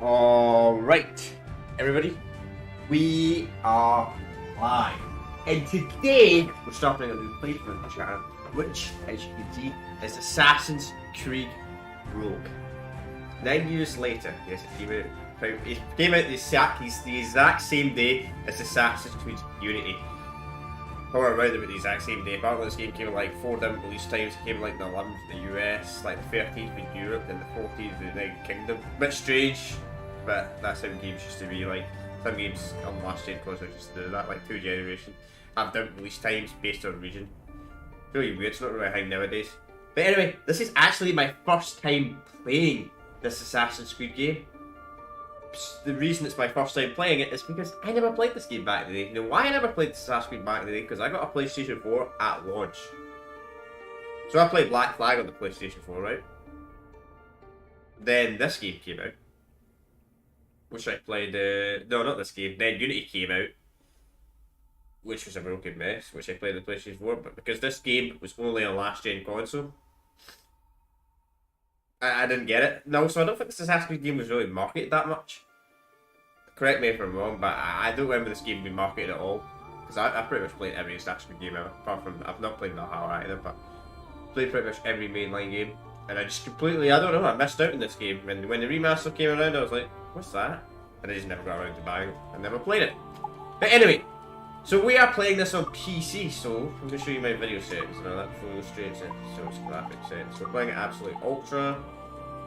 Alright, everybody, we are live. And today, we're starting a new playthrough on the channel, which, as you can see, is Assassin's Creed Rogue. 9 years later, yes, it came out the exact same day as Assassin's Creed Unity. Or around about the exact same day. Apparently this game came in like 4 different release times. It came in like the 11th in the US, like the 13th in Europe, and the 14th in the United Kingdom. Bit strange, but that's how games used to be. Like, some games on last gen consoles used to do that, like 2 generations. Have different release times based on region. Really weird, it's not really a thing nowadays. But anyway, this is actually my first time playing this Assassin's Creed game. The reason it's my first time playing it is because I never played this game back in the day. You know why I never played Assassin's Creed back in the day? Because I got a PlayStation 4 at launch. So I played Black Flag on the PlayStation 4, right? Then this game came out. Which I played, no, not this game. Then Unity came out. Which was a broken mess, which I played on the PlayStation 4. But because this game was only on last gen console, I didn't get it. No, so I don't think this Assassin's Creed game was really marketed that much. Correct me if I'm wrong, but I don't remember this game being marketed at all. Because I pretty much played every Assassin's Creed game ever, apart from, I've not played Valhalla either, but played pretty much every mainline game. And I just completely, I don't know, I missed out on this game. And when the remaster came around, I was like, what's that? And I just never got around to buying it. I never played it. But anyway, so we are playing this on PC, so I'm going to show you my video settings and all that before we go straight into it. So it's graphic settings. So we're playing it absolute ultra.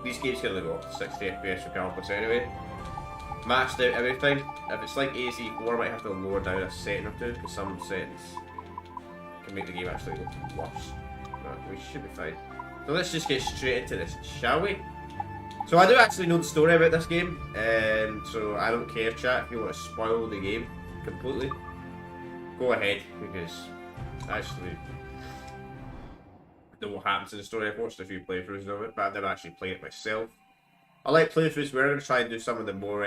These games can only go up to 60 FPS regardless anyway. Maxed out everything. If it's like AZ4, I might have to lower down a setting or two, because some settings can make the game actually look worse. But we should be fine. So let's just get straight into this, shall we? So I do actually know the story about this game, so I don't care, chat, if you want to spoil the game completely. Go ahead, because I actually know what happens in the story. I've watched a few playthroughs of it, but I've never actually played it myself. I like playthroughs where I'm going to try and do some of the more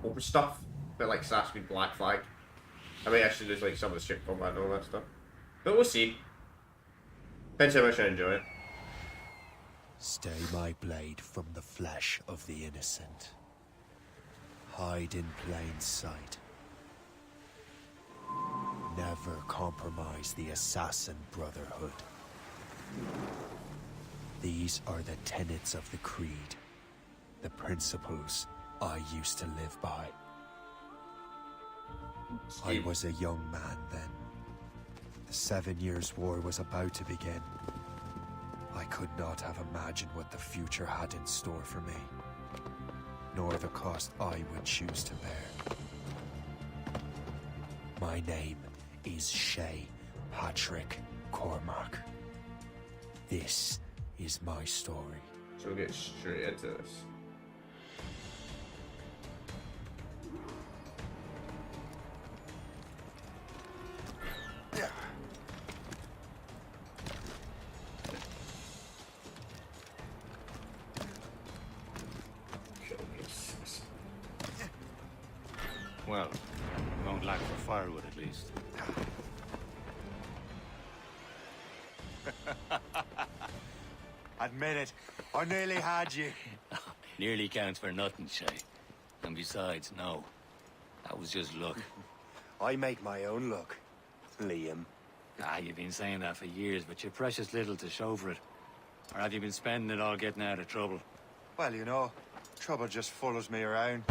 open stuff, a bit like Assassin's Creed Black Flag. I might actually do like some of the ship combat and all that stuff. But we'll see. Depends how much I enjoy it. Stay my blade from the flesh of the innocent. Hide in plain sight. Never compromise the Assassin Brotherhood. These are the tenets of the Creed, the principles I used to live by. I was a young man then. The 7 Years' War was about to begin. I could not have imagined what the future had in store for me, nor the cost I would choose to bear. My name is Shay Patrick Cormac. This is my story. So we'll get straight into this. Well, we won't lack for firewood at least. Admit it, I nearly had you. Nearly counts for nothing, Shay. And besides, no. That was just luck. I make my own luck, Liam. You've been saying that for years, but you're precious little to show for it. Or have you been spending it all getting out of trouble? Well, you know, trouble just follows me around.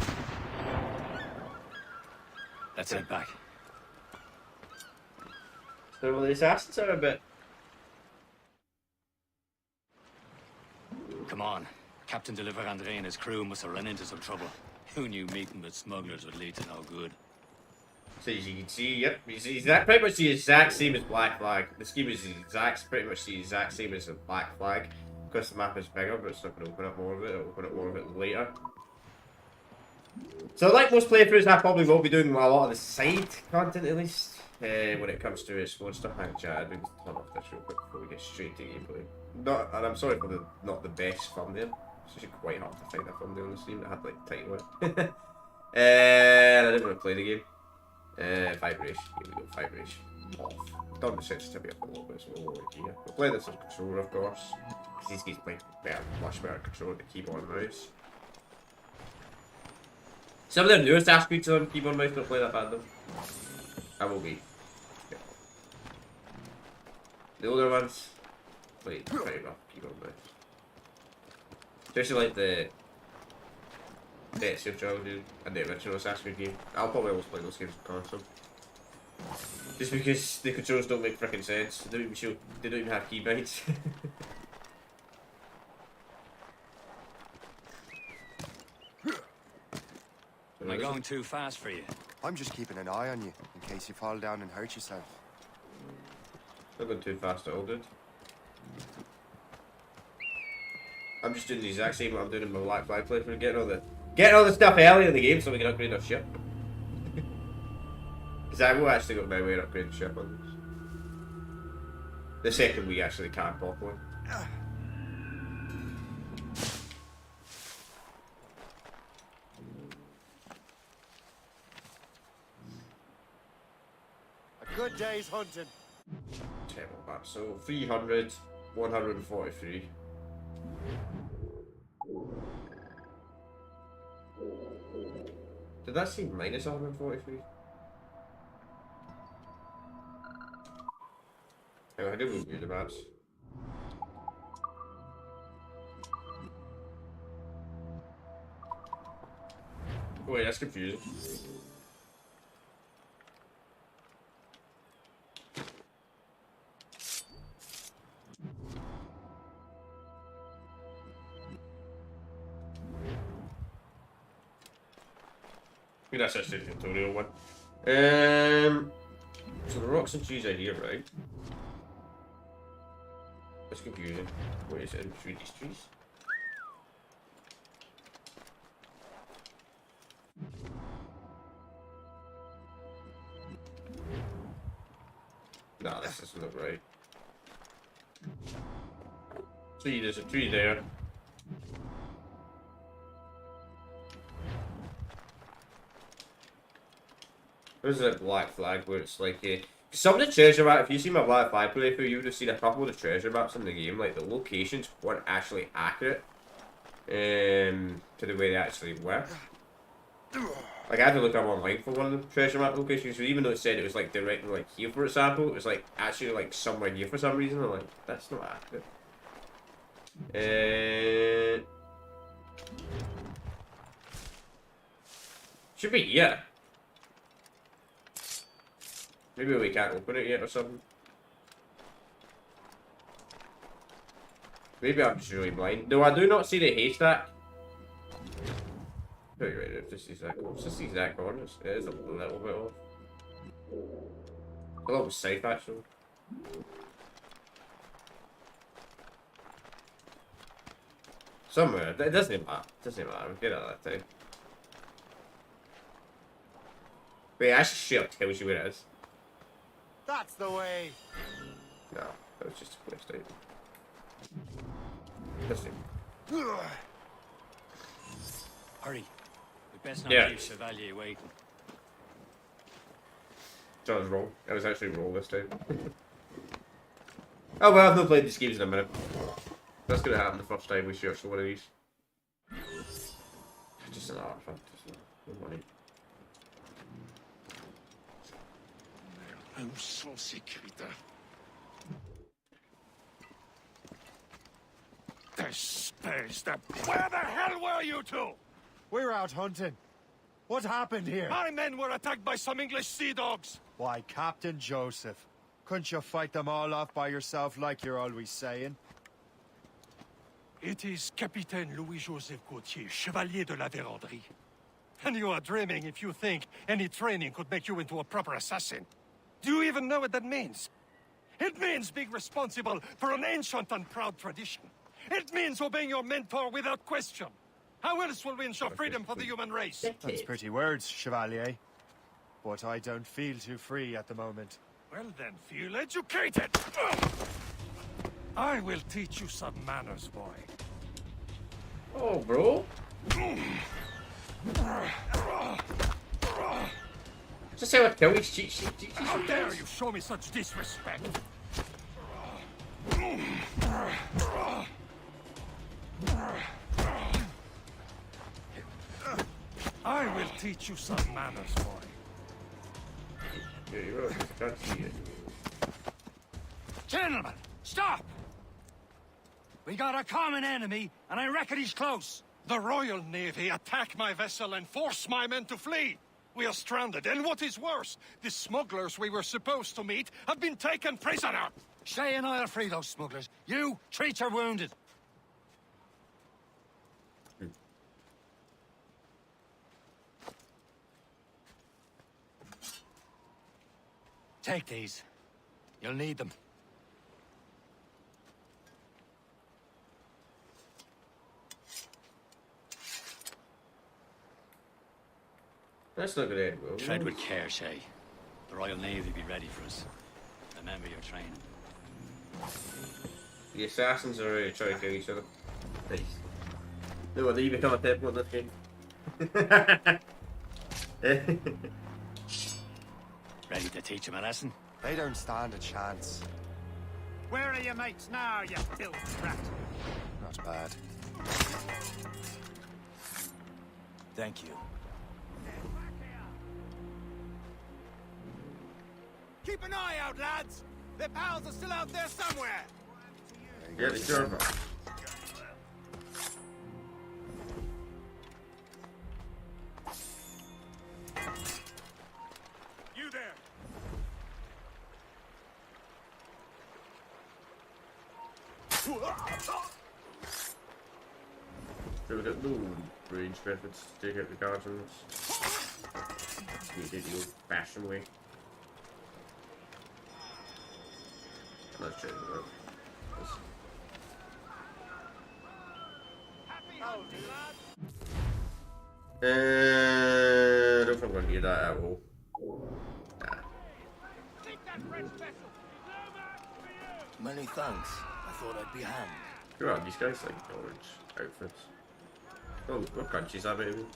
Let's head back. So the assassins are a bit... Come on. Captain de Andre and his crew must have run into some trouble. Who knew meeting with smugglers would lead to no good? So as you can see, yep, it's pretty much the exact same as Black Flag. This game is pretty much the exact same as Black Flag. Of course the map is bigger, but it's not going to open up more of it. It'll open up more of it later. So like most playthroughs, I probably will be doing a lot of the side content at least. When it comes to exploring stuff. Hang on, chat, I'd turn off this real quick before we get straight to gameplay. And I'm sorry for not the best thumbnail. It's actually quite hard to find a thumbnail on the stream that had like title on it. And I didn't want to play the game. Vibration. Here we go, vibration off. Done the sensitivity up a little bit, so we'll lower it here. We'll play this on controller, of course. Because these games play better, much better control with the keyboard and mouse. Some of the newer Assassin's Creed on keyboard and mouse don't play that bad though. I will be. Yeah. The older ones play pretty rough keyboard and mouse. Especially like the Ezio Trilogy and the original Assassin's Creed game. I'll probably always play those games on console. Just because the controls don't make frickin' sense. They don't even have keybinds. Am I going too fast for you? I'm just keeping an eye on you, in case you fall down and hurt yourself. Not going too fast at all, dude. I'm just doing the exact same what I'm doing in my Black Flag playthrough, getting all the stuff early in the game so we can upgrade our ship. Because I will actually go my way and upgrade the ship on this. The second we actually can properly. A good day's hunting. Terrible map. So 300, 143. Did that seem minus 143? Oh, I do review the maps. Wait, that's confusing. I think that's actually the tutorial one. So the rocks and trees are here, right? That's confusing. Wait, is it in between these trees? Nah, this doesn't look right. See, there's a tree there. There's a Black Flag where it's like some of the treasure map, if you see my Black Flag playthrough, you would have seen a couple of the treasure maps in the game, like the locations weren't actually accurate to the way they actually were. Like I had to look up online for one of the treasure map locations, so even though it said it was like directly like here for example, it was like actually like somewhere here for some reason. I'm like, that's not accurate. Should be, yeah. Maybe we can't open it yet or something. Maybe I'm just really blind. No, I do not see the haystack. Pretty right, it's just these it's just these exact corners. It is a little bit off. A little bit safe actually. Somewhere. It doesn't even matter. It doesn't even matter. Get out of that thing. Wait, it actually straight up tells you where it is. That's the way. No, that was just a clear state. Listen. Hurry. We best not keep Chevalier waiting. So I was wrong. I was actually wrong this time. Oh well, I've not played these games in a minute. That's gonna happen the first time we search for one of these. Just an artifact, no money. Where the hell were you two? We're out hunting. What happened here? My men were attacked by some English sea dogs. Why, Captain Joseph. Couldn't you fight them all off by yourself like you're always saying? It is Capitaine Louis-Joseph Gauthier, Chevalier de la Vérendrye. And you are dreaming if you think any training could make you into a proper assassin. Do you even know what that means? It means being responsible for an ancient and proud tradition. It means obeying your mentor without question. How else will we ensure freedom for the human race? That's pretty words, Chevalier. But I don't feel too free at the moment. Well then, feel educated! I will teach you some manners, boy. Oh, bro. Just say what kill these cheat sheets. How dare you show me such disrespect? I will teach you some manners, boy. Yeah, you're right. I can't see it. Gentlemen, stop! We got a common enemy, and I reckon he's close. The Royal Navy attack my vessel and force my men to flee. We are stranded, and what is worse, the smugglers we were supposed to meet have been taken prisoner. Shay and I'll free those smugglers. You, treat your wounded. Take these. You'll need them. That's not gonna end well. Tread with care, Shay. The Royal Navy will be ready for us. Remember your training. The assassins are already trying to kill each other. Nice. No wonder you become a temple in this game. Ready to teach him a lesson? They don't stand a chance. Where are your mates now, you filth rat? Not bad. Thank you. Keep an eye out, lads! Their pals are still out there somewhere! Yeah, they sure are. You there! So we got no range methods to take out the guardians. We did the old-fashioned way. Let's check it out. I don't think I'm going to need that at all. Nah. Many thanks. I thought I'd be hand. Who are these guys? Like orange outfits. Oh, what countries are they in?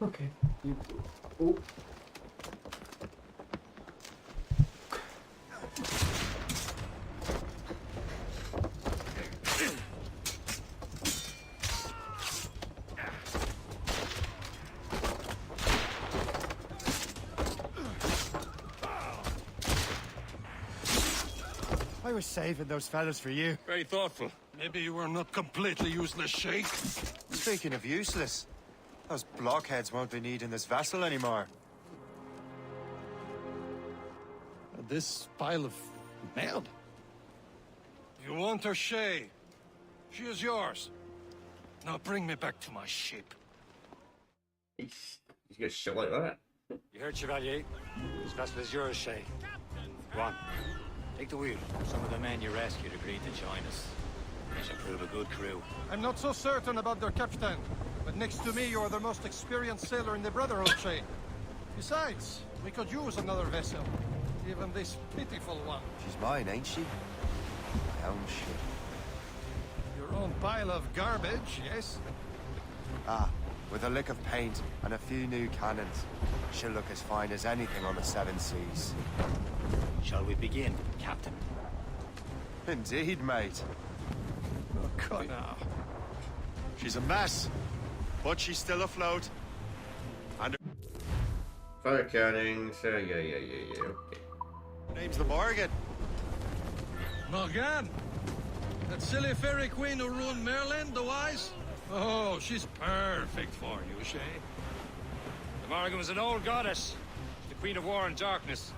Okay. Oh. I was saving those fellas for you. Very thoughtful. Maybe you were not completely useless, Shay. Speaking of useless, those blockheads won't be needing this vessel anymore. This pile of mail? You want her, Shay? She is yours. Now bring me back to my ship. He's got shit like that. You heard, Chevalier? This vessel is yours, Shay. Go on. Take the wheel. Some of the men you rescued agreed to join us. They should prove a good crew. I'm not so certain about their captain, but next to me, you're the most experienced sailor in the Brotherhood, Shay. Besides, we could use another vessel. Even this pitiful one. She's mine, ain't she? My own ship. Your own pile of garbage, yes? Ah, with a lick of paint and a few new cannons, she'll look as fine as anything on the seven seas. Shall we begin, Captain? Indeed, mate. Oh, God, now. She's a mess, but she's still afloat. And Fire cannons, yeah, okay. her name's the Morgan. Morgan? That silly fairy queen who ruined Merlin, the wise? Oh, she's perfect for you, Shay. The Morgan was an old goddess. The Queen of War and Darkness.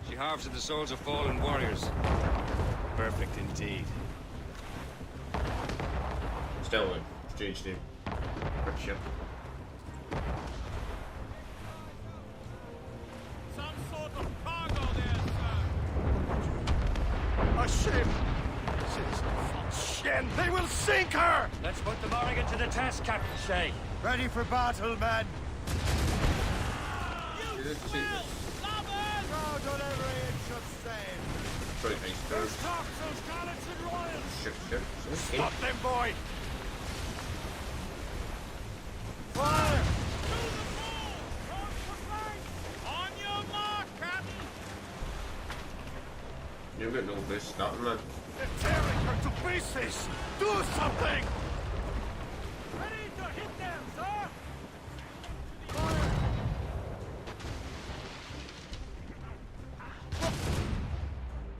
She harvests the souls of fallen warriors. Perfect indeed. Still a strange name. Good ship. Some sort of cargo there, sir! ship! Shit! They will sink her! Let's put the Morrigan to the test, Captain Shay. Ready for battle, men! Crowd on every inch of sail! Pretty nice, Those tops, those gallants and royals! Ship. Stop them, boy! Fire! On your mark, Captain! You've got no boost, nothing, man. They're tearing her to pieces! Do something! Ready to hit them, sir!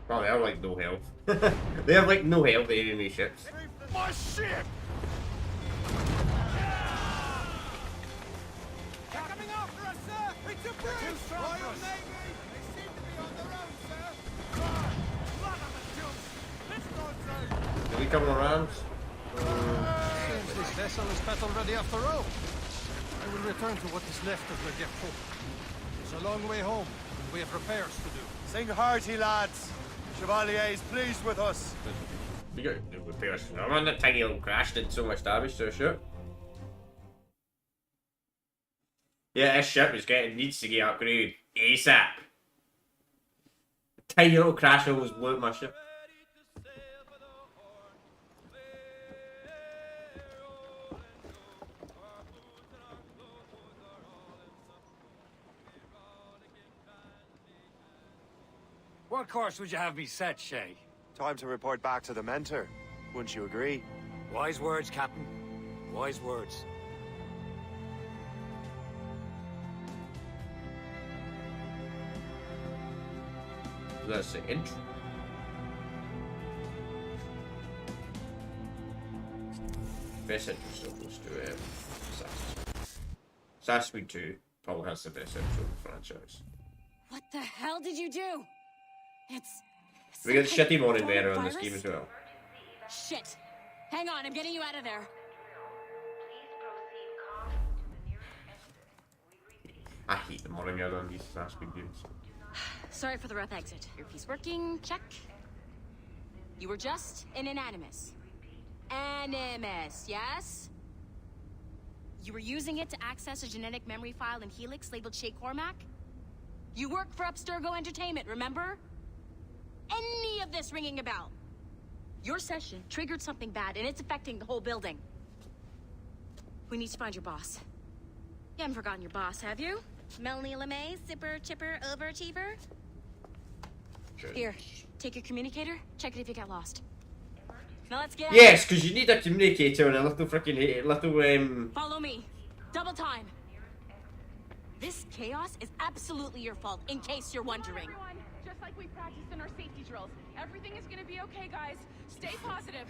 Oh, they have like no health. They have like no health, the enemy ships. My ship! They're coming after us, sir! It's a bridge! Royal Navy! They seem to be on their own, sir! Blood on the juice! Let's go, sir! Did we come around? Seems this vessel is battle ready after all. I will return to what is left of the depot. It's a long way home. We have repairs to do. Sing hearty, lads! Chevalier is pleased with us. We got no repairs. No, man, that tiny little crash did so much damage to a ship. Yeah, this ship needs to get upgraded ASAP. Tiny little crash almost blew up my ship. What course would you have me set, Shay? Time to report back to the mentor. Wouldn't you agree? Wise words, Captain. Wise words. Let's say intro. Best intro so close to Assassin's Creed 2 probably has the best intro in the franchise. What the hell did you do? It's... We get some shitty morning kind of banner on this virus? game as well. Shit. Hang on, I'm getting you out of there. I hate the morning banner on these Assassin's Creed games. Sorry for the rough exit. Earpiece working, check. You were just an animus. Animus, yes? You were using it to access a genetic memory file in Helix labeled Shay Cormac? You work for Abstergo Entertainment, remember? Any of this ringing a bell? Your session triggered something bad, and it's affecting the whole building. We need to find your boss. You haven't forgotten your boss, have you? Melanie LeMay, zipper, chipper, overachiever? Here, take your communicator, check it if you get lost. Now let's get out. Yes, because you need a communicator and a little freaking little Follow me. Double time. This chaos is absolutely your fault, in case you're wondering. Everyone, just like we practiced in our safety drills. Everything is gonna be okay, guys. Stay positive.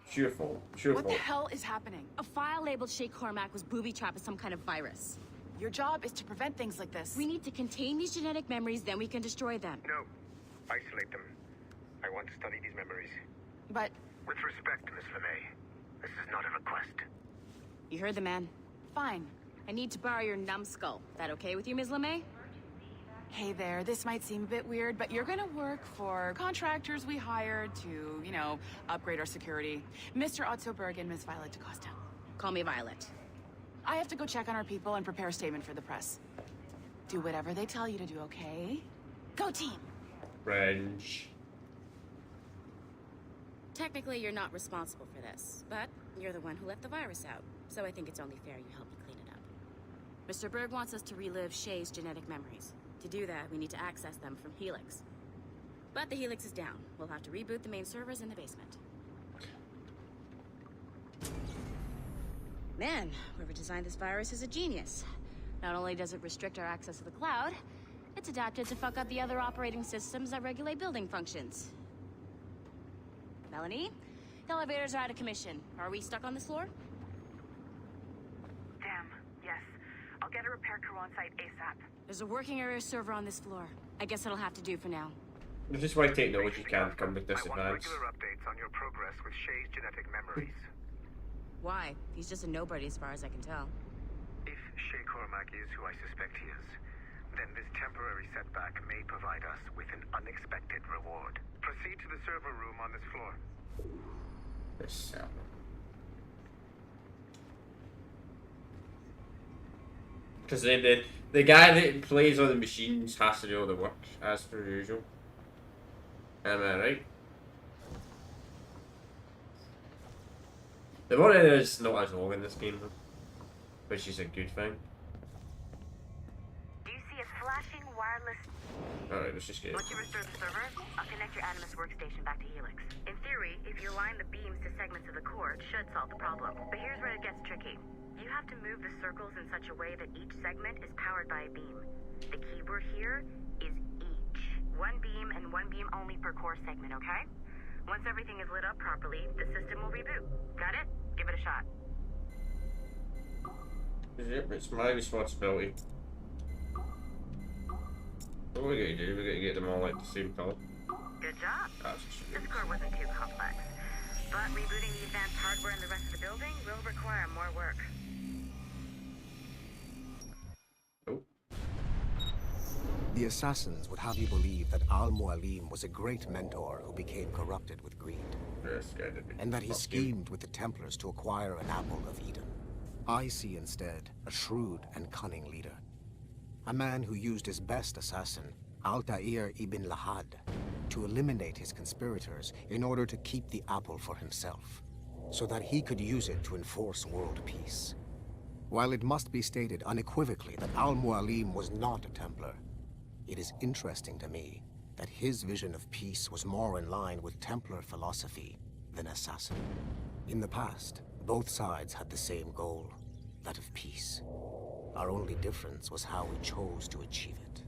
Sure fault. Sure What the fault. hell is happening? A file labeled Shay Cormac was booby-trapped with some kind of virus. Your job is to prevent things like this. We need to contain these genetic memories, then we can destroy them. No. Isolate them. I want to study these memories. But With respect, Miss LeMay, this is not a request. You heard the man. fine. I need to borrow your numbskull. That okay with you, Ms. LeMay? Hey there, this might seem a bit weird, but you're gonna work for contractors we hired to, you know, upgrade our security. Mr. Ottoberg and Miss Violet DaCosta. Call me Violet. I have to go check on our people and prepare a statement for the press. Do whatever they tell you to do, okay? Go team! French. Technically, you're not responsible for this, but you're the one who let the virus out, so I think it's only fair you help me clean it up. Mr. Berg wants us to relive Shay's genetic memories. To do that, we need to access them from Helix. But the Helix is down. We'll have to reboot the main servers in the basement. Man, whoever designed this virus is a genius. Not only does it restrict our access to the cloud, it's adapted to fuck up the other operating systems that regulate building functions. Melanie, the elevators are out of commission. Are we stuck on this floor? Damn, yes. I'll get a repair crew on site ASAP. There's a working area server on this floor. I guess it'll have to do for now. This is why technology can't come with I want disadvantage. regular updates on your progress with Shay's genetic memories. Why? He's just a nobody as far as I can tell. If Shay Cormac is who I suspect he is, Then this temporary setback may provide us with an unexpected reward. Proceed to the server room on this floor. This cell. Because the guy that plays on the machines has to do all the work, as per usual. Am I right? The one is not as long in this game, though, which is a good thing. Do you see a flashing wireless... Alright, let's just get it. Once you restore the server, I'll connect your Animus workstation back to Helix. In theory, if you align the beams to segments of the core, it should solve the problem. But here's where it gets tricky. You have to move the circles in such a way that each segment is powered by a beam. The keyword here is each. One beam and one beam only per core segment, okay? Once everything is lit up properly, the system will reboot. Got it? Give it a shot. Yep, it's my responsibility. What are we gonna do? We're gonna get them all like the same color. Good job. That's This core wasn't too complex. But rebooting the advanced hardware in the rest of the building will require more work. The assassins would have you believe that Al-Mualim was a great mentor who became corrupted with greed, and that he schemed with the Templars to acquire an apple of Eden. I see instead a shrewd and cunning leader, a man who used his best assassin, Altair ibn Lahad, to eliminate his conspirators in order to keep the apple for himself, so that he could use it to enforce world peace. While it must be stated unequivocally that Al-Mualim was not a Templar, it is interesting to me that his vision of peace was more in line with Templar philosophy than assassin. In the past, both sides had the same goal, that of peace. Our only difference was how we chose to achieve it.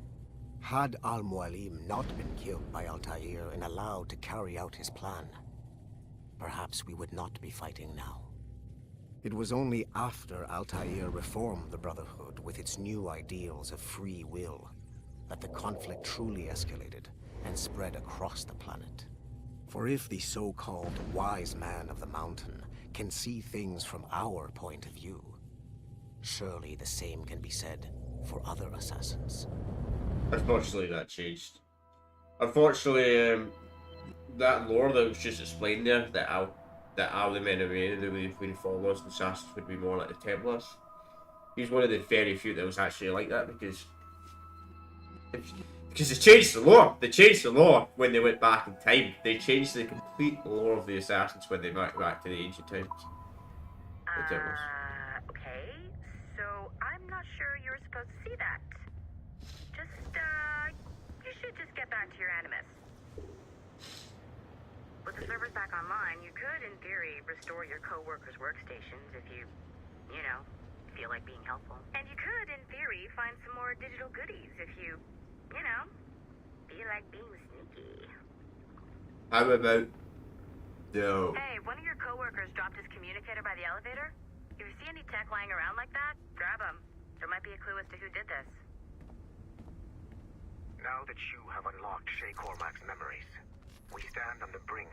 Had Al-Mualim not been killed by Altair and allowed to carry out his plan, perhaps we would not be fighting now. It was only after Altair reformed the Brotherhood with its new ideals of free will that the conflict truly escalated and spread across the planet. For if the so-called wise man of the mountain can see things from our point of view, surely the same can be said for other assassins. Unfortunately, that changed. Unfortunately, that lore that was just explained there, that Al the Men of Rain, the way between followers and assassins would be more like the Templars. He's one of the very few that was actually like that, because they changed the lore. They changed the lore when they went back in time. They changed the complete lore of the assassins when they went back to the ancient times. The Templars. Okay. So I'm not sure you're supposed to see that. You should just get back to your Animus. With the servers back online, you could, in theory, restore your co-workers' workstations if you feel like being helpful. And you could, in theory, find some more digital goodies if you feel like being sneaky. How about... No. Hey, one of your co-workers dropped his communicator by the elevator. If you see any tech lying around like that, grab them. There might be a clue as to who did this. Now that you have unlocked Shay Cormac's memories, we stand on the brink.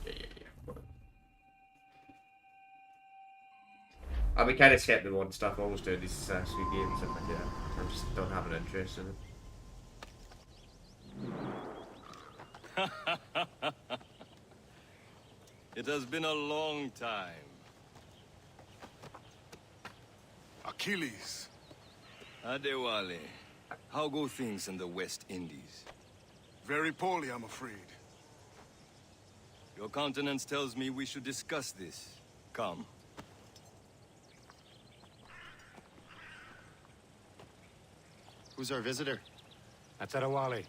Yeah. I'll be kind of skeptical and stuff. I always do these Assassin's Creed games, and I just don't have an interest in it. It has been a long time. Achilles. Adewale, how go things in the West Indies? Very poorly, I'm afraid. Your countenance tells me we should discuss this. Come. Who's our visitor? That's Adewale.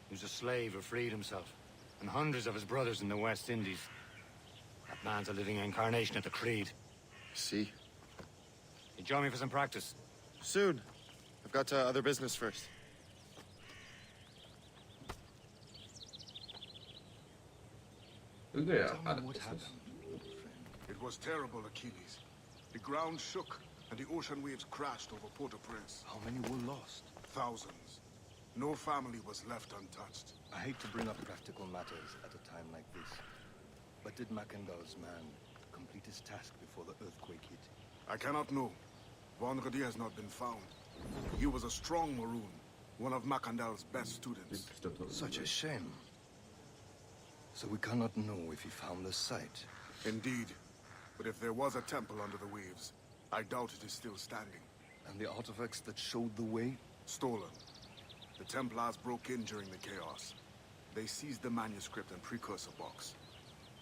Who's a slave who freed himself, and hundreds of his brothers in the West Indies. That man's a living incarnation of the Creed. See? You join me for some practice? Soon. I've got other business first. Tell me what happened. It was terrible, Achilles. The ground shook, and the ocean waves crashed over Port-au-Prince. How many were lost? Thousands. No family was left untouched. I hate to bring up practical matters at a time like this. But did Mackendall's man complete his task before the earthquake hit? I cannot know. Vendredi has not been found. He was a strong Maroon, one of Macandal's best students. Such a shame. So we cannot know if he found the site. Indeed. But if there was a temple under the waves, I doubt it is still standing. And the artifacts that showed the way? Stolen. The Templars broke in during the chaos. They seized the manuscript and precursor box.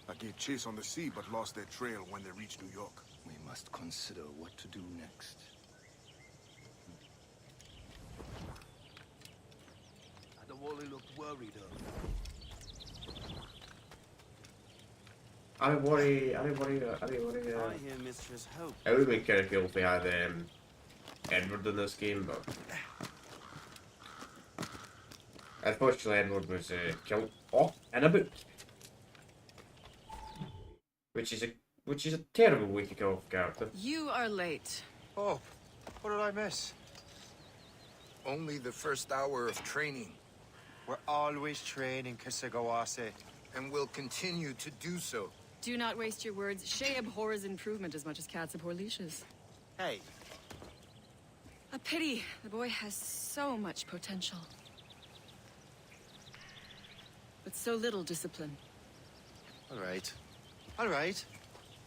I gave chase on the sea, but lost their trail when they reached New York. We must consider what to do next. The Wally looked worried earlier. I worry. I hear Mistress Hope. It would be kind of cool if we had Edward in this game, but unfortunately Edward was killed off in a boot, which is a terrible way to kill off a character. You are late. Oh, what did I miss? Only the first hour of training. We're always training, Kisagawase. And will continue to do so. Do not waste your words. Shay abhors improvement as much as cats abhor leashes. Hey. A pity. The boy has so much potential. But so little discipline. All right. All right.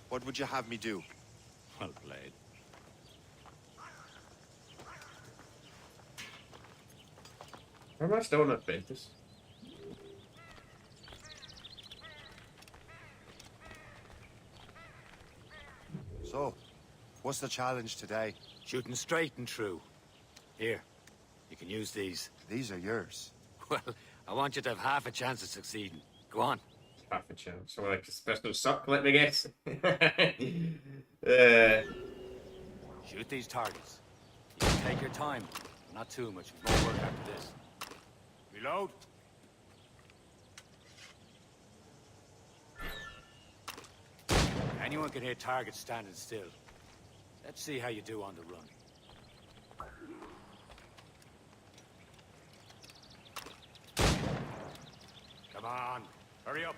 What would you have me do? Well played. Why am I still on Apprentice? So, what's the challenge today? Shooting straight and true. Here, you can use these. These are yours. Well, I want you to have half a chance of succeeding. Go on. Half a chance. So like a special suck, let me guess. Shoot these targets. You can take your time. Not too much. More work after this. Reload. Anyone can hit targets standing still. Let's see how you do on the run. Come on, hurry up.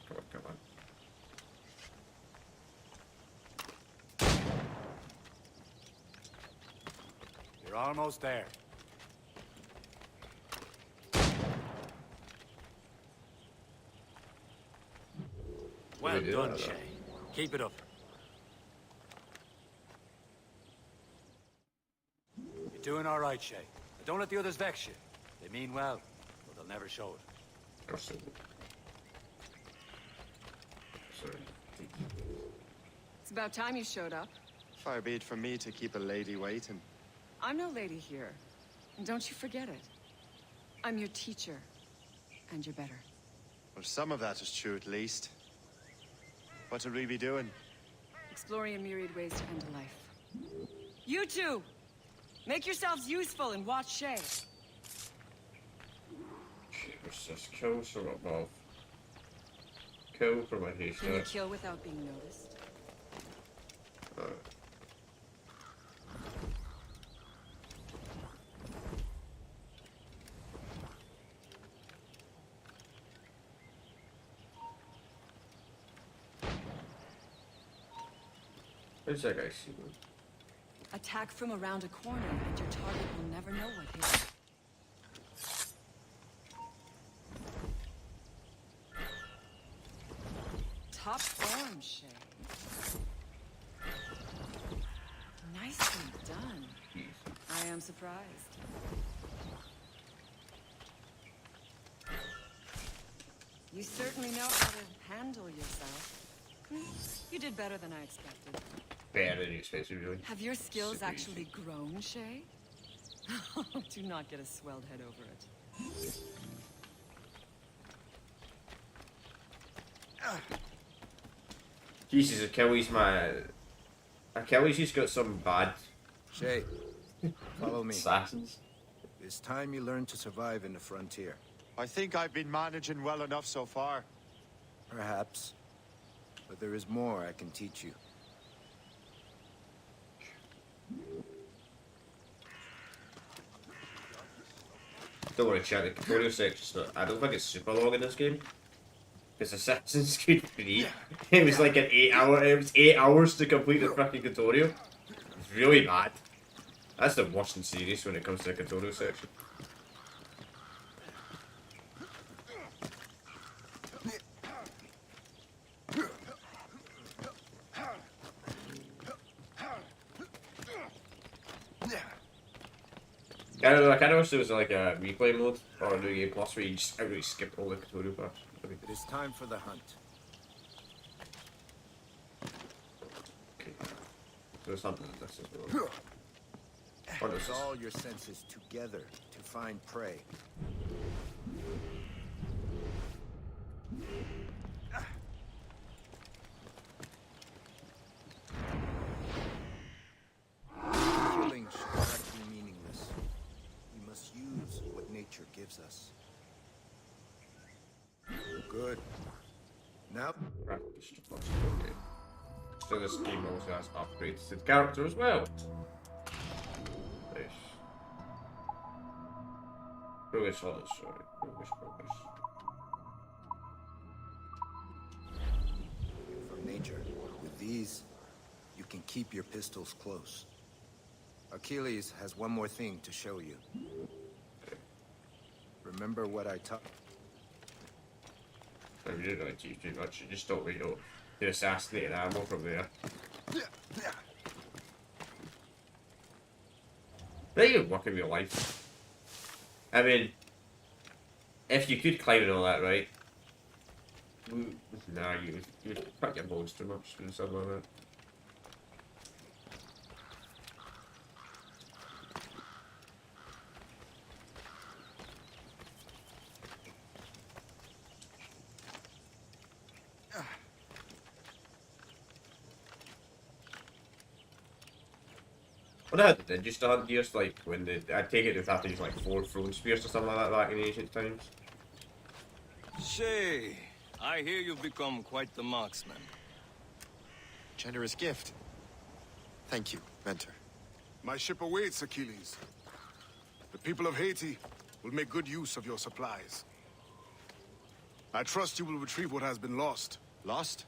Come on. You're almost there. Well done, Shay. Keep it up. You're doing all right, Shay. But don't let the others vex you. They mean well, but they'll never show it. Sorry. It's about time you showed up. Far be it from me to keep a lady waiting. I'm no lady here. And don't you forget it. I'm your teacher. And you're better. Well, some of that is true at least. What would we be doing? Exploring a myriad ways to end a life. You two! Make yourselves useful and watch Shay. It's just kill from above. Kill from a Can you haystack. kill without being noticed? Where's that guy shooting? Attack from around a corner, and your target will never know what hit it. Top form, Shay. Nicely done. I am surprised. You certainly know how to handle yourself. You did better than I expected. Better than you expected, really. Have your skills Super actually grown, Shay? Do not get a swelled head over it. Jesus, Achilles, man. Achilles just got some bad Shay, follow me. assassins. It's time you learn to survive in the frontier. I think I've been managing well enough so far. Perhaps. But there is more I can teach you. Don't want to check the tutorial sections, but I don't think it's super long in this game. Because Assassin's Creed 3, it was like it was 8 hours to complete the freaking tutorial. It's really bad. That's the worst in series when it comes to the tutorial section. I kind of wish there was like a replay mode or a new game plus where you just outright skip all the tutorial parts. It is time for the hunt. Okay. So it's something like this as well. What is Use this? all your senses together to find prey. Killing should not be meaningless. We must use what nature gives us. Good. Now, Okay. So this game also has upgrades to the character as well. Nice. Progress on it, sorry. Progress. from nature. With these, you can keep your pistols close. Achilles has one more thing to show you. Remember what I taught? I really don't teach too much. You just don't really know the assassinated ammo from there. That even work in real life. I mean, if you could climb and all that, right? Nah, you would crack your bones too much doing something like that. What I had did just to hunt deers, like when I take it, they'd have to use like 4 thrown spears or something like that back in ancient times. Say, I hear you've become quite the marksman. Generous gift. Thank you, Mentor. My ship awaits, Achilles. The people of Haiti will make good use of your supplies. I trust you will retrieve what has been lost. Lost?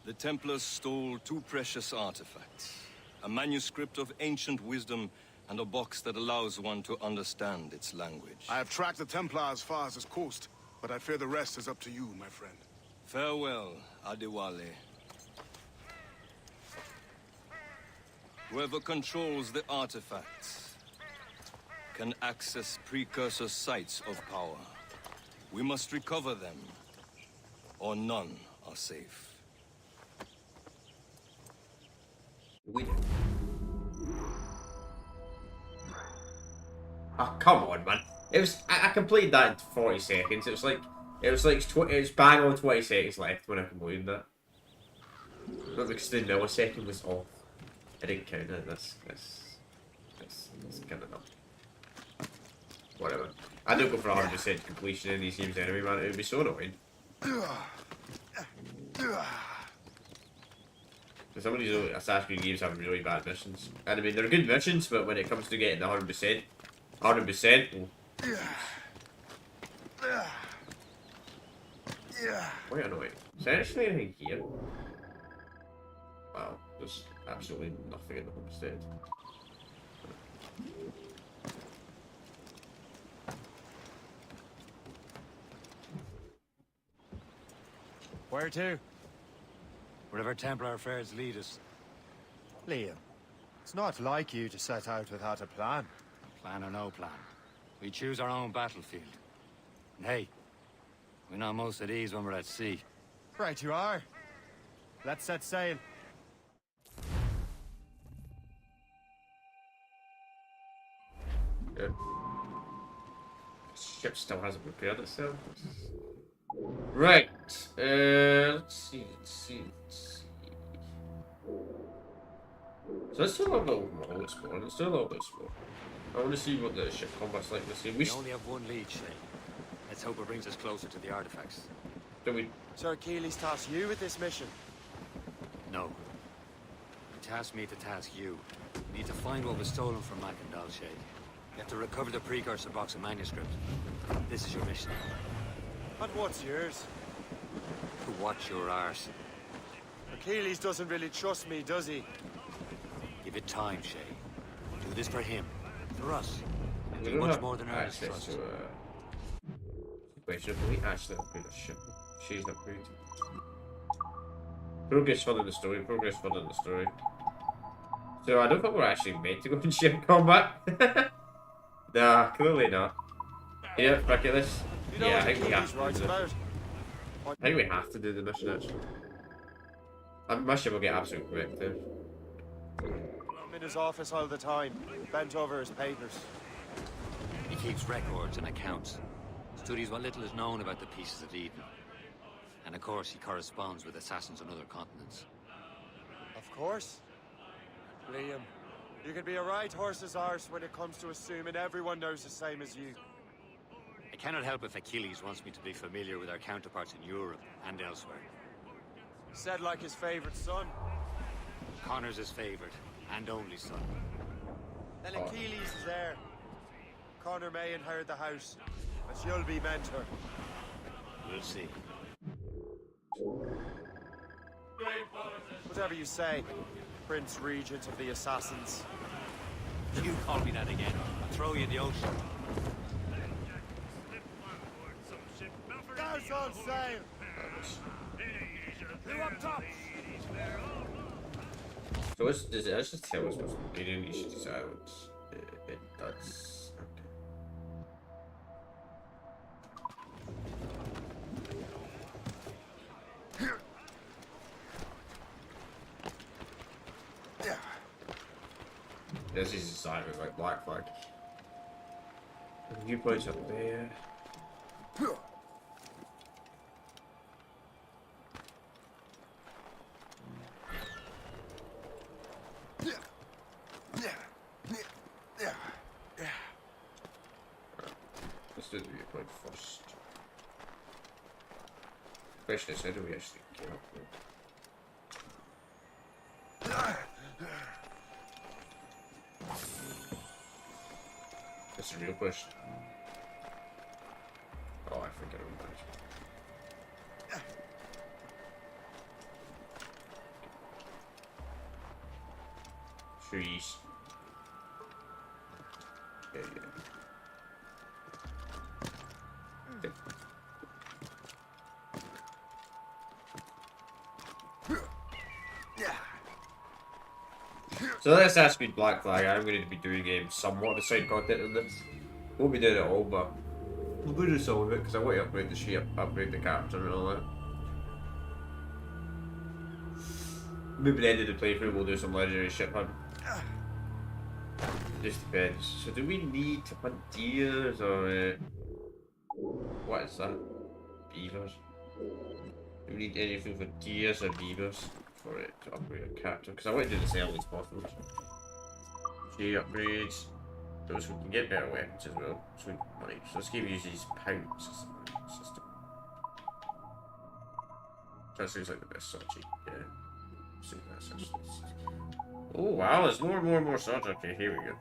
The Templars stole 2 precious artifacts. A manuscript of ancient wisdom and a box that allows one to understand its language. I have tracked the Templar as far as this coast, but I fear the rest is up to you, my friend. Farewell, Adewale. Whoever controls the artifacts can access precursor sites of power. We must recover them, or none are safe. We did. Oh, come on, man. It was I completed that in 40 seconds. It was bang on 20 seconds left when I completed that. Not because the millisecond was off. I didn't count it. That's kind of dumb. Whatever. I don't go for 100% completion in these games anyway, man. It would be so annoying. Some of these Assassin's Creed games have really bad missions. And I mean, they're good missions, but when it comes to getting the 100%, quite annoying. Is there actually anything here? Wow, there's absolutely nothing in the homestead. Where to? Wherever Templar affairs lead us. Liam, it's not like you to set out without a plan. Plan or no plan. We choose our own battlefield. And hey, we know most of these when we're at sea. Right you are. Let's set sail. Good. Ship still hasn't prepared itself. Right. Let's see. So let's do a little bit more exploring. Let's do a little bit explore. I want to see what the ship combat's like. Let's see. We only have one lead, Shane. Let's hope it brings us closer to the artifacts. Do we? Sir Achilles tasked you with this mission. No. You tasked me to task you. You need to find what was stolen from Mac and Dalshay. You have to recover the precursor box of manuscript. This is your mission. And what's yours? To watch your arse. Achilles doesn't really trust me, does he? Give it time, Shay. Do this for him. For us. And We do don't much have more than earn his access trust. to wait, should we actually upgrade the ship? She's upgraded. Progress further the story, progress further the story. So I don't think we're actually meant to go in ship combat. Nah, clearly not. Yeah, fuck it, let's... Yeah, I think we have to do this. I think we have to do the mission actually. My ship will get absolutely wrecked there. I'm in his office all the time, bent over his papers. He keeps records and accounts. Studies what little is known about the pieces of Eden. And of course, he corresponds with assassins on other continents. Of course. Liam, you can be a right horse's arse when it comes to assuming everyone knows the same as you. I cannot help if Achilles wants me to be familiar with our counterparts in Europe and elsewhere. Said like his favorite son. Connor's his favorite and only son. Then Achilles is there. Connor may inherit the house, but you'll be mentor. We'll see. Whatever you say, Prince Regent of the Assassins. You call me that again, I'll throw you in the ocean. Guys on sail! Who up top? So let's just tell us what's needed. You should decide what's it does. Okay. This is decided with like Black Flag. You place up there. Let's do the viewpoint first. Question is, how do we actually get up there? That's a real question. Oh, I forget about it. Trees. Yeah. So let's ask me Black Flag. I'm going to be doing somewhat of the side content in this. Won't be doing it all, but we'll do some of it because I want to upgrade the ship, upgrade the character and all that. Maybe the end of the playthrough we'll do some legendary ship hunt. Just depends. So do we need to hunt deers or what is that? Beavers? Do we need anything for deers or beavers for it to upgrade a character? Because I want to do this early as possible. G upgrades. Those who can get better weapons as well. So money. So let's give you these pound system. That seems like the best sort of cheap. Yeah. See that's oh wow, there's more and more swords. Okay, here we go.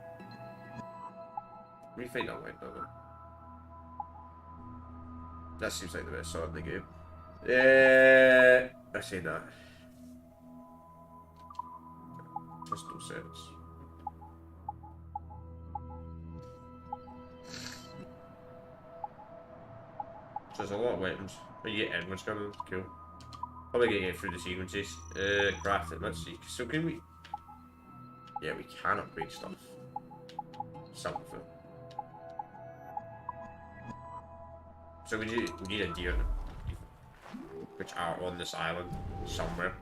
Let me find out right now. That seems like the best sword in the game. I say that. Makes no sense. So there's a lot of weapons. But you get Edward's gun, cool. Probably getting it through the sequences. Craft it, let's see. So can we... Yeah, we can upgrade stuff. Some of it. So we need a deer, which are on this island somewhere.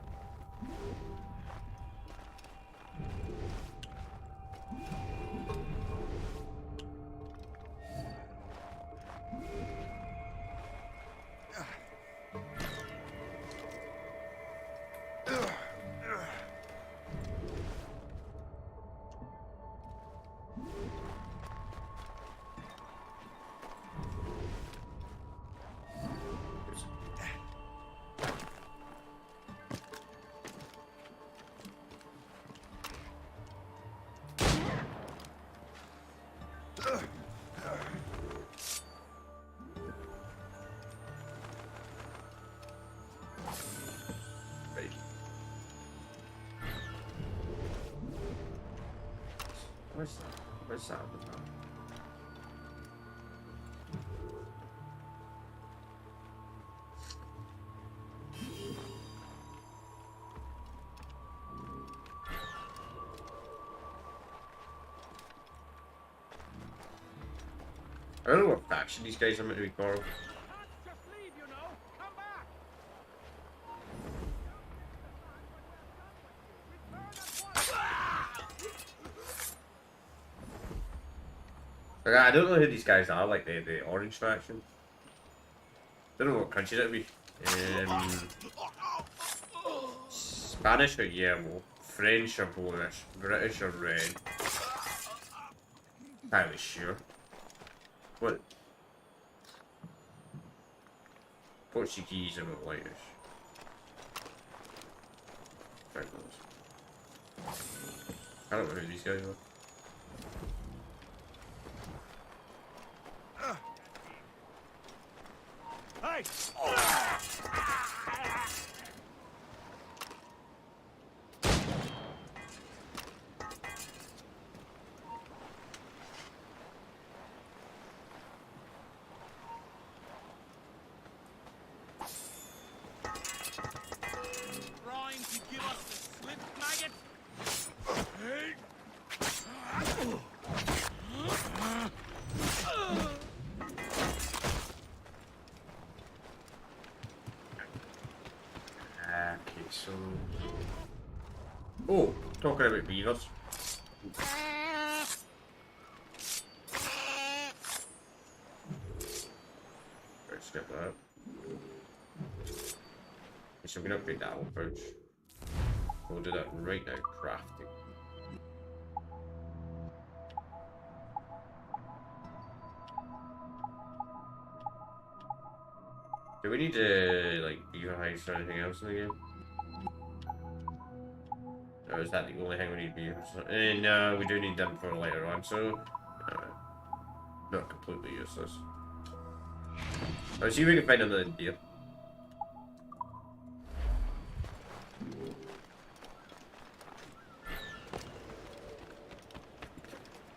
Where's that? Where's that on the map? I don't know what faction these guys are meant to be called. Like, I don't know who these guys are, like the orange faction. Don't know what country that would be. Spanish or yellow, French or Polish, British or red. Not really sure. What? Portuguese or whitish. I don't know who these guys are. Hey! Trying to give us the slip, maggot? Okay, so... Oh, talking about beavers. Right, skip that. So we can upgrade that one first. We'll do that right now, crafting. Do we need to, like, beaver hides or anything else in the game? Or is that the only thing we need beavers? No, we do need them for later on, so... not completely useless. Let's see if we can find another deer.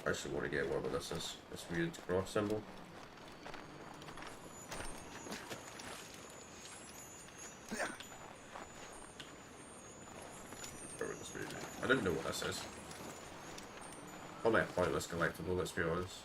I actually want to get whatever this is. This weird cross symbol. I don't know what this is. Probably a pointless collectible, let's be honest.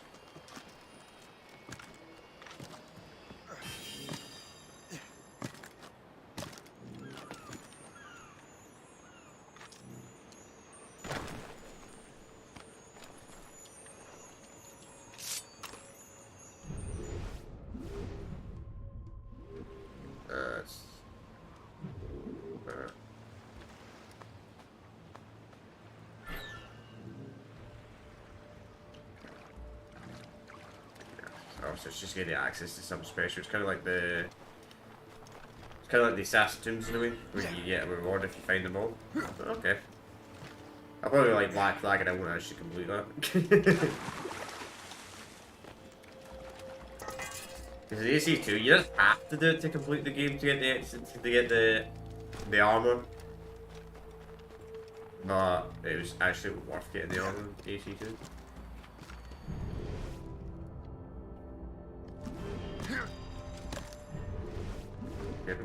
So it's just getting access to some special. It's kind of like the assassin tombs in a way, where you get a reward if you find them all. Okay. I'll probably like black flag and I won't actually complete that. Because the AC2, you don't have to do it to complete the game to get the armor. But it was actually worth getting the armor in AC2.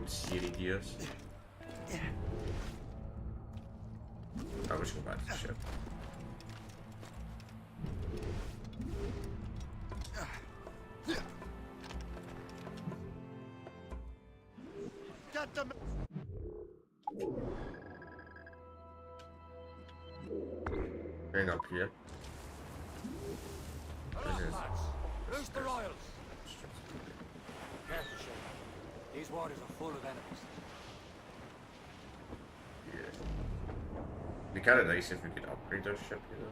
Silly deers. I'll just go back to the ship. Get them! Hang up here. Loose the royals! Careful, Shane. These waters are full of enemies. Yeah. It'd be kind of nice if we could upgrade our ship, you know.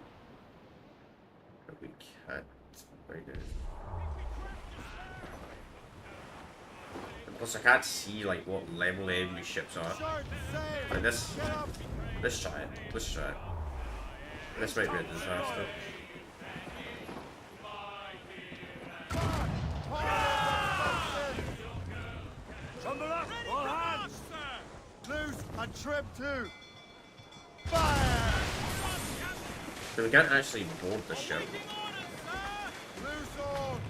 But we can't right now. And plus, I can't see like what level the enemy ships are. Like this. Let's try it. Let's try it. This might be a disaster. All hands! Loose and trim too! Fire! So we can't actually board the ship.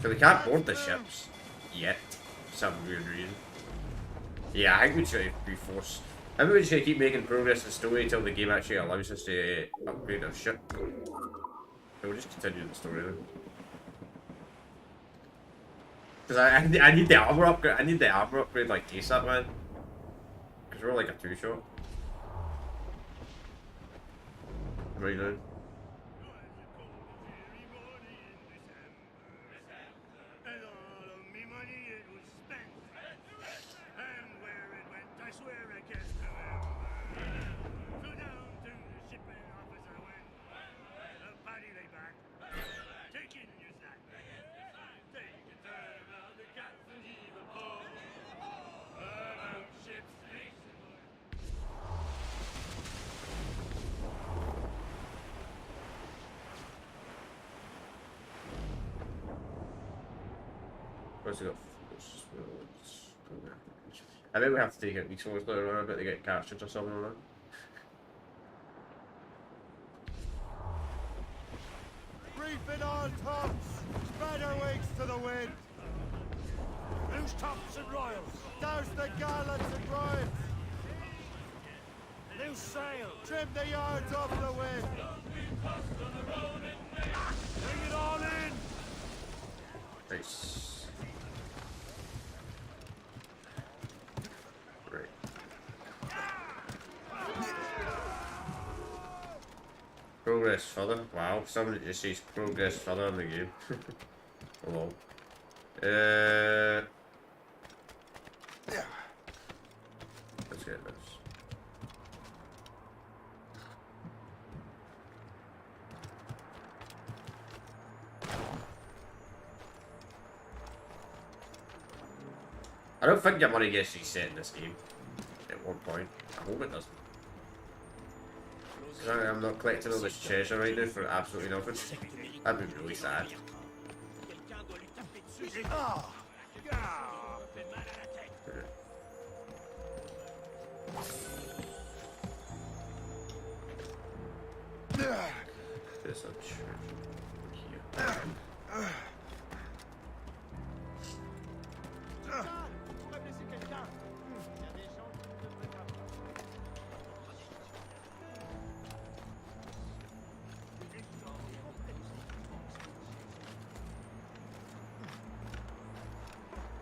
So we can't board the ships yet, for some weird reason. Yeah, I think we should be forced. I think we should keep making progress in the story until the game actually allows us to upgrade our ship. So we'll just continue the story then. Because I need the armor upgrade. I need the armor upgrade like ASAP, man. Because we're like a two-shot right now. I think we have to take out these ones later on. I bet they get captured or something like that. Reefing all tops! Spread our wings to the wind! Loose tops and royals! Douse the gallants and royals! Loose sail! Trim the yards off the wind! Bring it all in! Nice. Right. Progress further. Wow, somebody just says progress further in the game. Hello. Let's get this. I don't think your money gets reset in this game at one point. I hope it doesn't. Sorry, I'm not collecting all this treasure right now for absolutely nothing. That'd be really sad. There's a treasure here.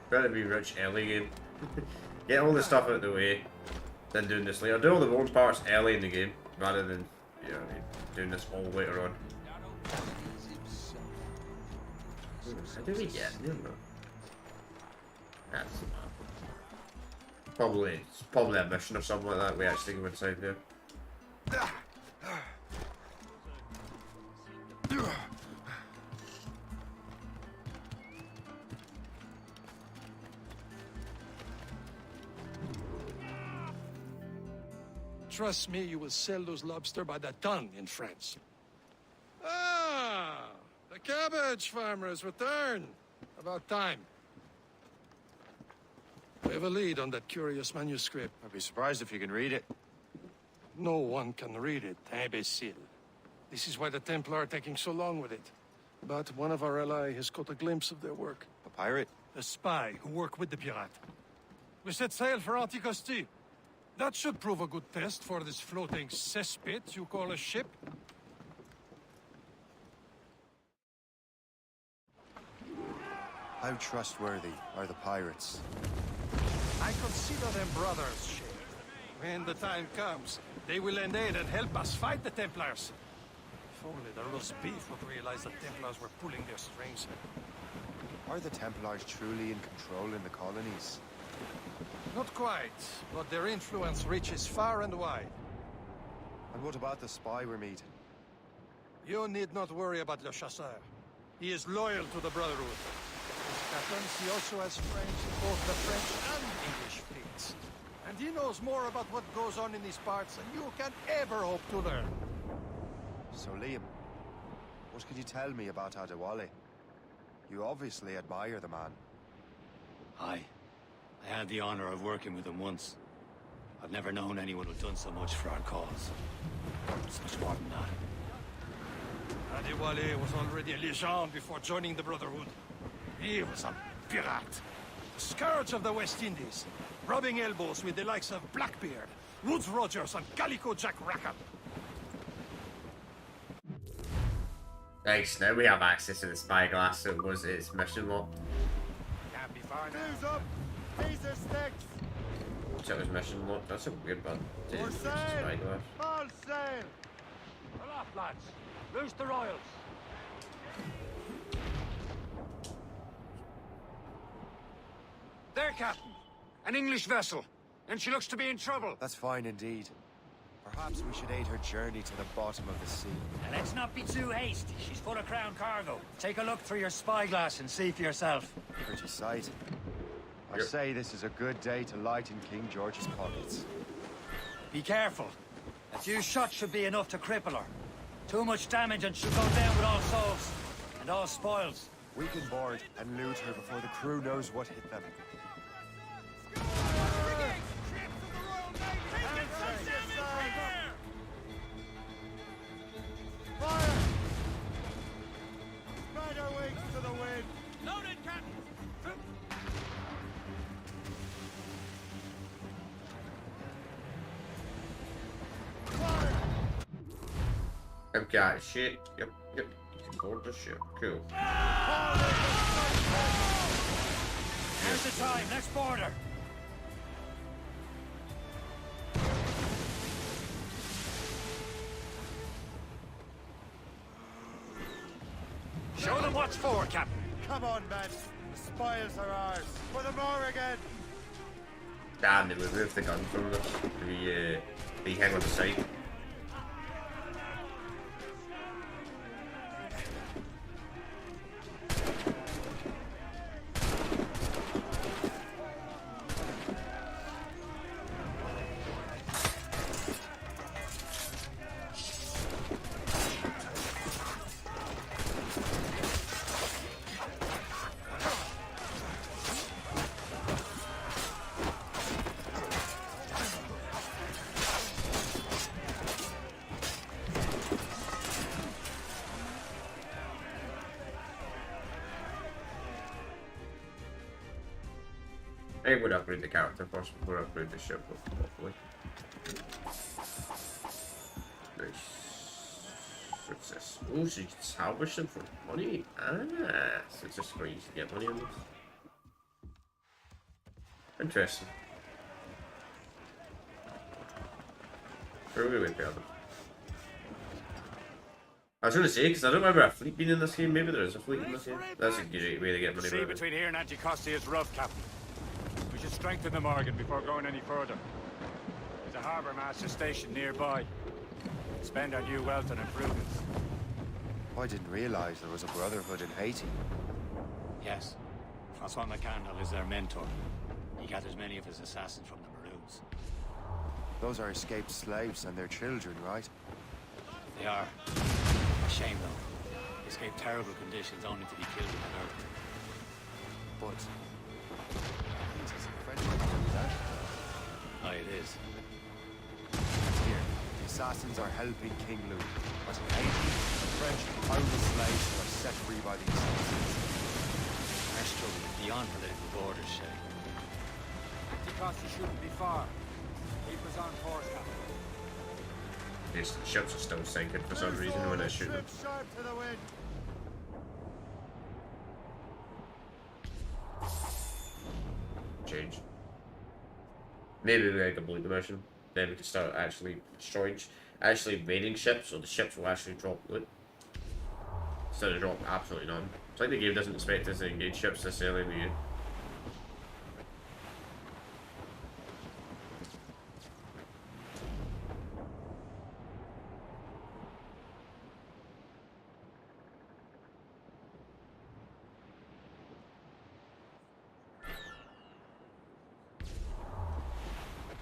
Trying to be rich early game. Get all the stuff out of the way, then doing this later. Do all the boring parts early in the game, rather than, you know, doing this all later on. How do we get? I don't know. That's probably a mission or something like that. We actually go inside there. Trust me, you will sell those lobster by the ton in France. Ah, the cabbage farmer has returned. About time. We have a lead on that curious manuscript. I'd be surprised if you can read it. No one can read it, imbecile. This is why the Templar are taking so long with it. But one of our allies has caught a glimpse of their work. A pirate? A spy who worked with the pirate. We set sail for Anticosti. That should prove a good test for this floating cesspit you call a ship. How trustworthy are the pirates? I consider them brothers, Shay. When the time comes, they will lend aid and help us fight the Templars. If only the roast beef would realize the Templars were pulling their strings. Are the Templars truly in control in the colonies? Not quite, but their influence reaches far and wide. And what about the spy we're meeting? You need not worry about Le Chasseur. He is loyal to the Brotherhood. As captains, he also has friends in both the French and English fleets. And he knows more about what goes on in these parts than you can ever hope to learn. So, Liam, what could you tell me about Adewale? You obviously admire the man. Aye. I had the honor of working with him once. I've never known anyone who'd done so much for our cause. It's much more than that. Adewale was already a legend before joining the Brotherhood. He was a pirate. The scourge of the West Indies, rubbing elbows with the likes of Blackbeard, Woods Rogers, and Calico Jack Rackham. Nice, now we have access to the spyglass, so it was its mission locked. Can't be far now. News up! Taser sticks! So it was mission locked. That's a weird one. To For use the sail! spyglass. All sail! Aloft, lads. Loose the royals. There, Captain. An English vessel. And she looks to be in trouble. That's fine indeed. Perhaps we should aid her journey to the bottom of the sea. And let's not be too hasty. She's full of crown cargo. Take a look through your spyglass and see for yourself. Pretty sight. I say this is a good day to lighten King George's pockets. Be careful. A few shots should be enough to cripple her. Too much damage and she'll go down with all souls. And all spoils. We can board and loot her before the crew knows what hit them. Fire! Spread our wings to the wind! Loaded, Captain. I've got shit. Yep. You can board the ship. Cool. Here's the time. Let's board her. Show them what's for, Captain. Come on, men. The spoils are ours. For the Morrigan! Damn, they removed the gun from the hang on the side. I would upgrade the character first before I upgrade the ship, hopefully. Nice. What's this? Oh, so you can salvage them for money? Ah, so it's just where you can get money on this. Interesting. Where are we going to them? I was going to say, because I don't remember a fleet being in this game. Maybe there is a fleet in this game. That's a great way to get money The sea back. between here and Anticosti is rough, Captain. We should strengthen the Morgan before going any further. There's a harbour master stationed nearby. Spend our new wealth on improvements. I didn't realize there was a brotherhood in Haiti. Yes. Francois McCandle is their mentor. He gathers many of his assassins from the Maroons. Those are escaped slaves and their children, right? They are. A shame, though. They escape terrible conditions only to be killed in an earth. But... it is a French country, that? Aye, it is. Here, the assassins are helping King Louis. But in Haiti, the French own the slaves who are set free by the assassins. Our struggle is beyond political borders, Shay. Anticosti shouldn't be far. Keep us on course, Captain. Yes, the ships are still sinking for some reason when I shoot them. Sharp to the wind! Change. Maybe we can complete the mission. Then we can start actually destroying, actually raiding ships, so the ships will actually drop loot. Instead of drop absolutely none. It's like the game doesn't expect us to engage ships this early in the game.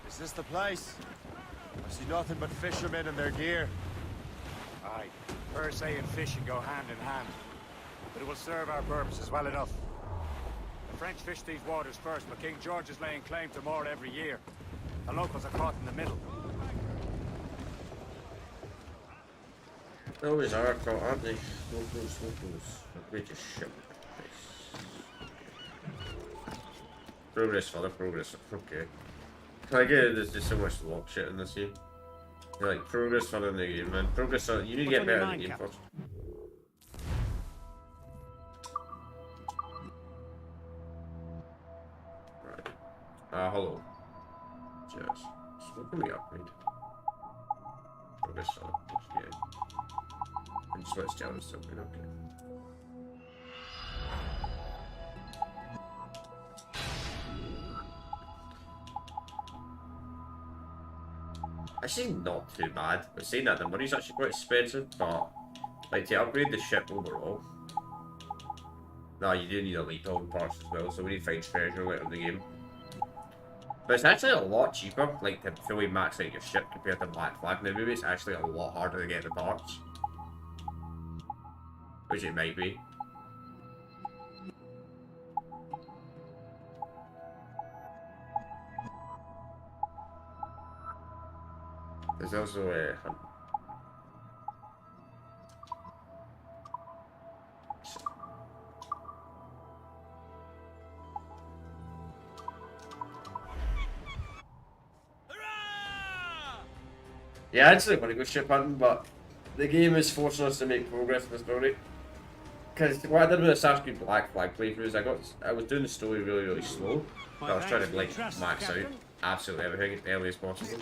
Is this the place? I see nothing but fishermen and their gear. Aye. Persay and fishing go hand in hand. But it will serve our purposes well enough. The French fish these waters first, but King George is laying claim to more every year. The locals are caught in the middle. They always are, aren't they? Locals. Outrageous shit. Progress, further progress. Okay. I get it, there's just so much lock shit in this game. You're like, progress further in the game, man. Progress, you need to get better in the game first. Right. Hello. Just. What can we upgrade? Progress further. Yeah. And switch down something, okay. Actually, not too bad. But saying that, the money's actually quite expensive, but like to upgrade the ship overall. No, you do need elite building parts as well, so we need to find treasure later in the game. But it's actually a lot cheaper, like to fully max out your ship compared to Black Flag. Now maybe it's actually a lot harder to get the parts. Which it might be. There's also a yeah, I'd still want to go ship hunting, but the game is forcing us to make progress in the story. Because what I did with Assassin's Creed Black Flag playthroughs, I was doing the story really slow. But I was trying to like max out absolutely everything as early as possible.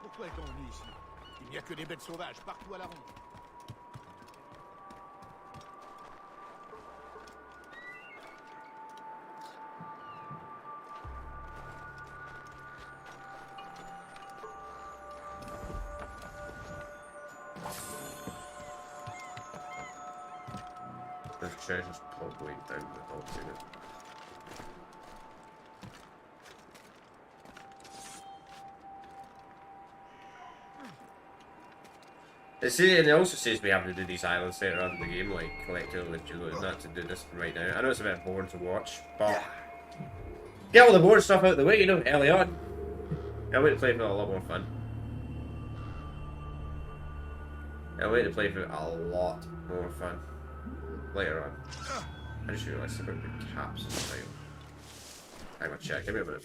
Pourquoi est-on venu ici? Il n'y a que des bêtes sauvages partout à la ronde. The treasure's probably down the dogs in it. And it also says we have to do these islands later on in the game, like collect all the jewelry and that to do this right now. I know it's a bit boring to watch, but get all the boring stuff out of the way, you know, early on. I wait to play for a lot more fun. I wait to play for a lot more fun later on. I just realised about the caps in the title. I'm gonna check, give me a minute.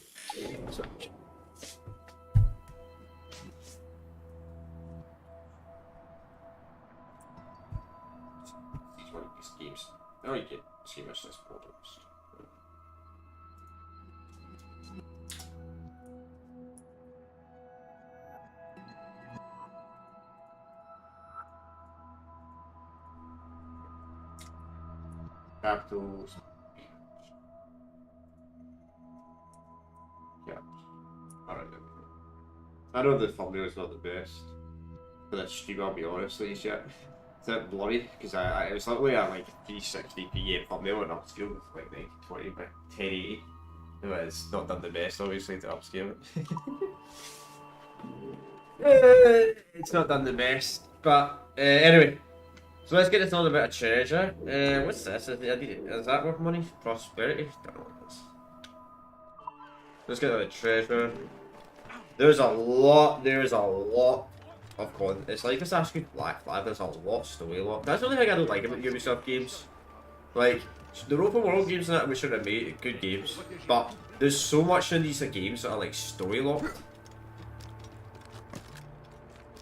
One of these games. Oh, you get see much less problems. Capitals. Yeah. Alright then. I know the thumbnail is not the best for this stream, I'll be honest with you yet. It's a bit blurry because it was literally at like 360p thumbnail and upscale with like 1920 by 1080. No, it's not done the best obviously to upscale it. It's not done the best, but anyway. So let's get this on a bit of treasure. What's this? Is that worth money? Prosperity? Don't know what it is. Let's get the treasure. There's a lot of content. It's like Assassin's Creed Black Flag, there's a lot of story lock. That's the only thing I don't like about Ubisoft games. Like, the open world games and that which are made good games, but there's so much in these games that are like story locked.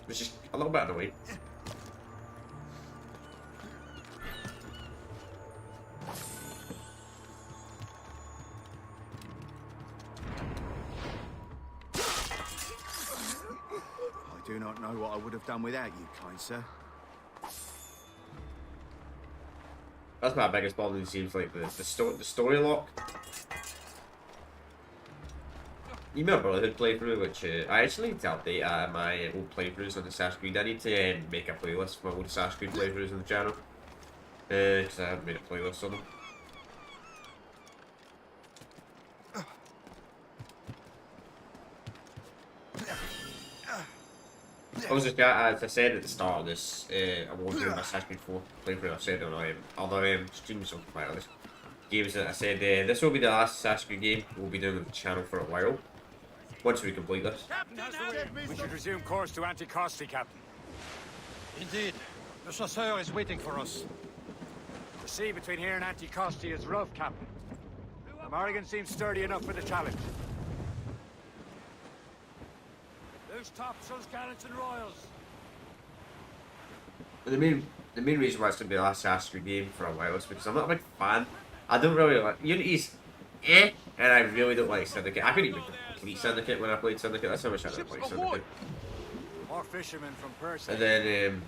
Which is a little bit annoying. I do not know what I would have done without you, kind sir. That's my biggest problem. It seems like the story lock. You remember Brotherhood playthrough, which I actually need to update my old playthroughs on Assassin's Creed. I need to make a playlist for my old Assassin's Creed playthroughs on the channel, because I haven't made a playlist on them. Obviously, as I said at the start of this, I won't do my Assassin's Creed 4 playthrough. I've said on other streams of my others. games that I said, this will be the last Assassin's Creed game we'll be doing on the channel for a while. Once we complete this. We should resume course to Anticosti, Captain. Indeed. The chasseur is waiting for us. The sea between here and Anticosti is rough, Captain. The Morrigan seems sturdy enough for the challenge. Loose topsails, gallants, and royals. But the main reason why it's going to be the last Assassin's Creed game for a while is because I'm not a big fan. I don't really like Unity's and I really don't like Syndicate. I couldn't even complete Syndicate when I played Syndicate. That's how much I didn't like Syndicate. More fishermen from Persia. And then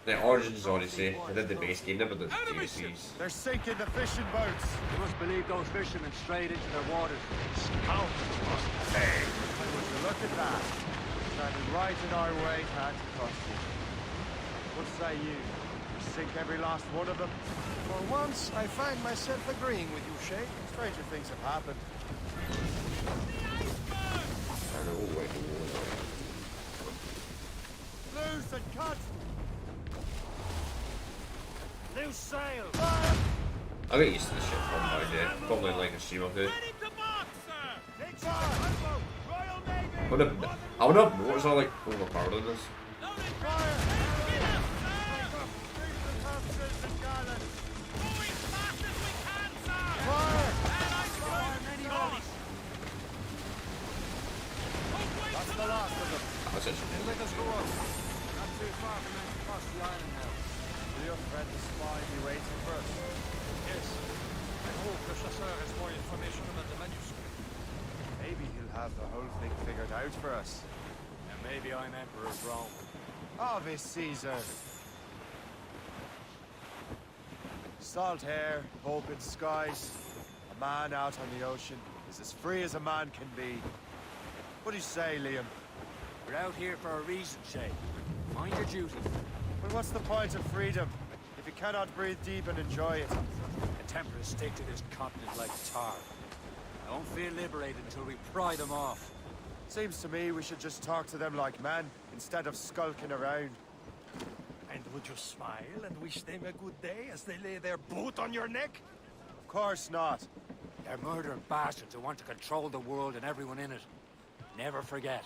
the Origins Odyssey, I did the base game, never did the DLCs. They're sinking the fishing boats. You must believe those fishermen strayed into their waters. Hey, would you look at that? Standing right in our way to Anticosti. What say you? We sink every last one of them? For once, I find myself agreeing with you, Shay. Stranger things have happened. Loose and cut! Loose sail! I'll get used to this shit by day. Probably like a stream or two. I would have noticed all like overpowered on this. That's the last of them. That's it. Let us go on. Not too far from Anticosti Island now. Will your friend the spy be waiting for us? Yes. I hope the chasseur has more information about the manuscript. Maybe he'll have the whole thing figured out for us. And maybe I'm Emperor of Rome. Ave Caesar. Salt air, open skies. A man out on the ocean is as free as a man can be. What do you say, Liam? We're out here for a reason, Shay. Mind your duty. But what's the point of freedom if you cannot breathe deep and enjoy it? The Templars stick to this continent like tar. I won't feel liberated until we pry them off. Seems to me we should just talk to them like men, instead of skulking around. And would you smile and wish them a good day as they lay their boot on your neck? Of course not. They're murdering bastards who want to control the world and everyone in it. Never forget.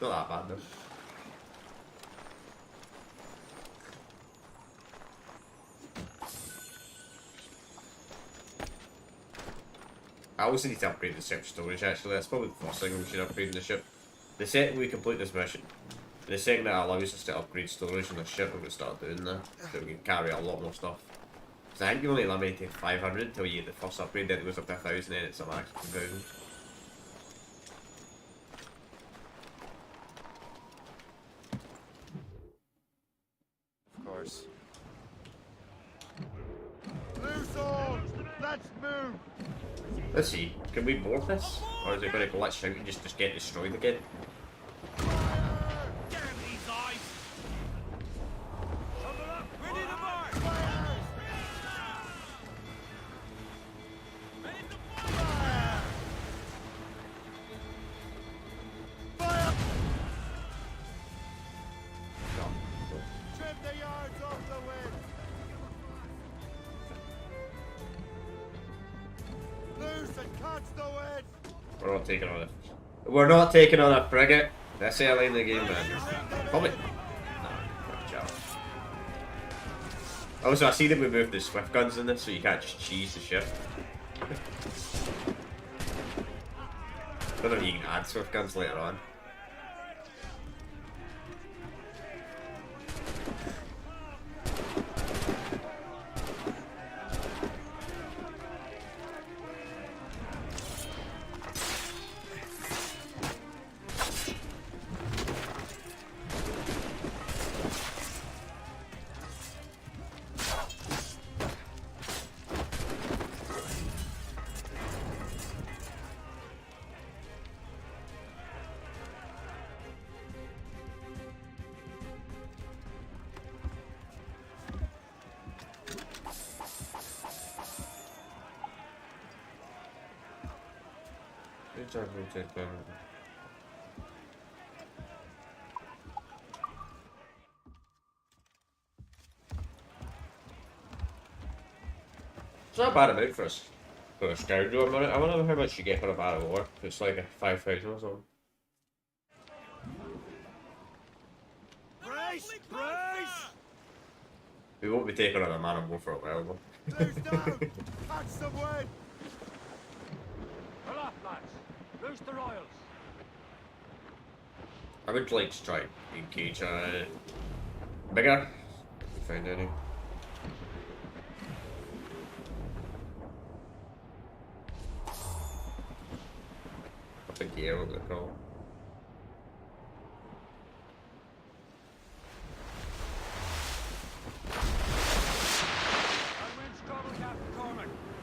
Not that bad though. I also need to upgrade the ship's storage actually. That's probably the first thing we should upgrade in the ship. The second we complete this mission, the second that allows us to upgrade storage in the ship, we're going to start doing that. So we can carry a lot more stuff. So I think you only limit to 500 until you get the first upgrade, then it goes up to 1,000 and it's a max of 2,000. Of course. Loose all! Let's move! Let's see, can we board this? Or is it going to glitch out and just get destroyed again? Trim the yards off the wind! Loose and catch the wind! We're not taking on it. We're not taking on a frigate. That's early in the game, man. Probably. No, also, I see that we moved the swift guns in this, so you can't just cheese the ship. I don't know if you can add swift guns later on. It's not a bad amount for a scoundrel. I wonder how much you get for a bar of war. If it's like a 5,000 or something. Brace! Brace! We won't be taking on a man of war for a while though. Loose down! Catch some wind! Pull up, lads! Loose the royals! I would like to try and engage bigger. If we find any. Up in gear, what they call.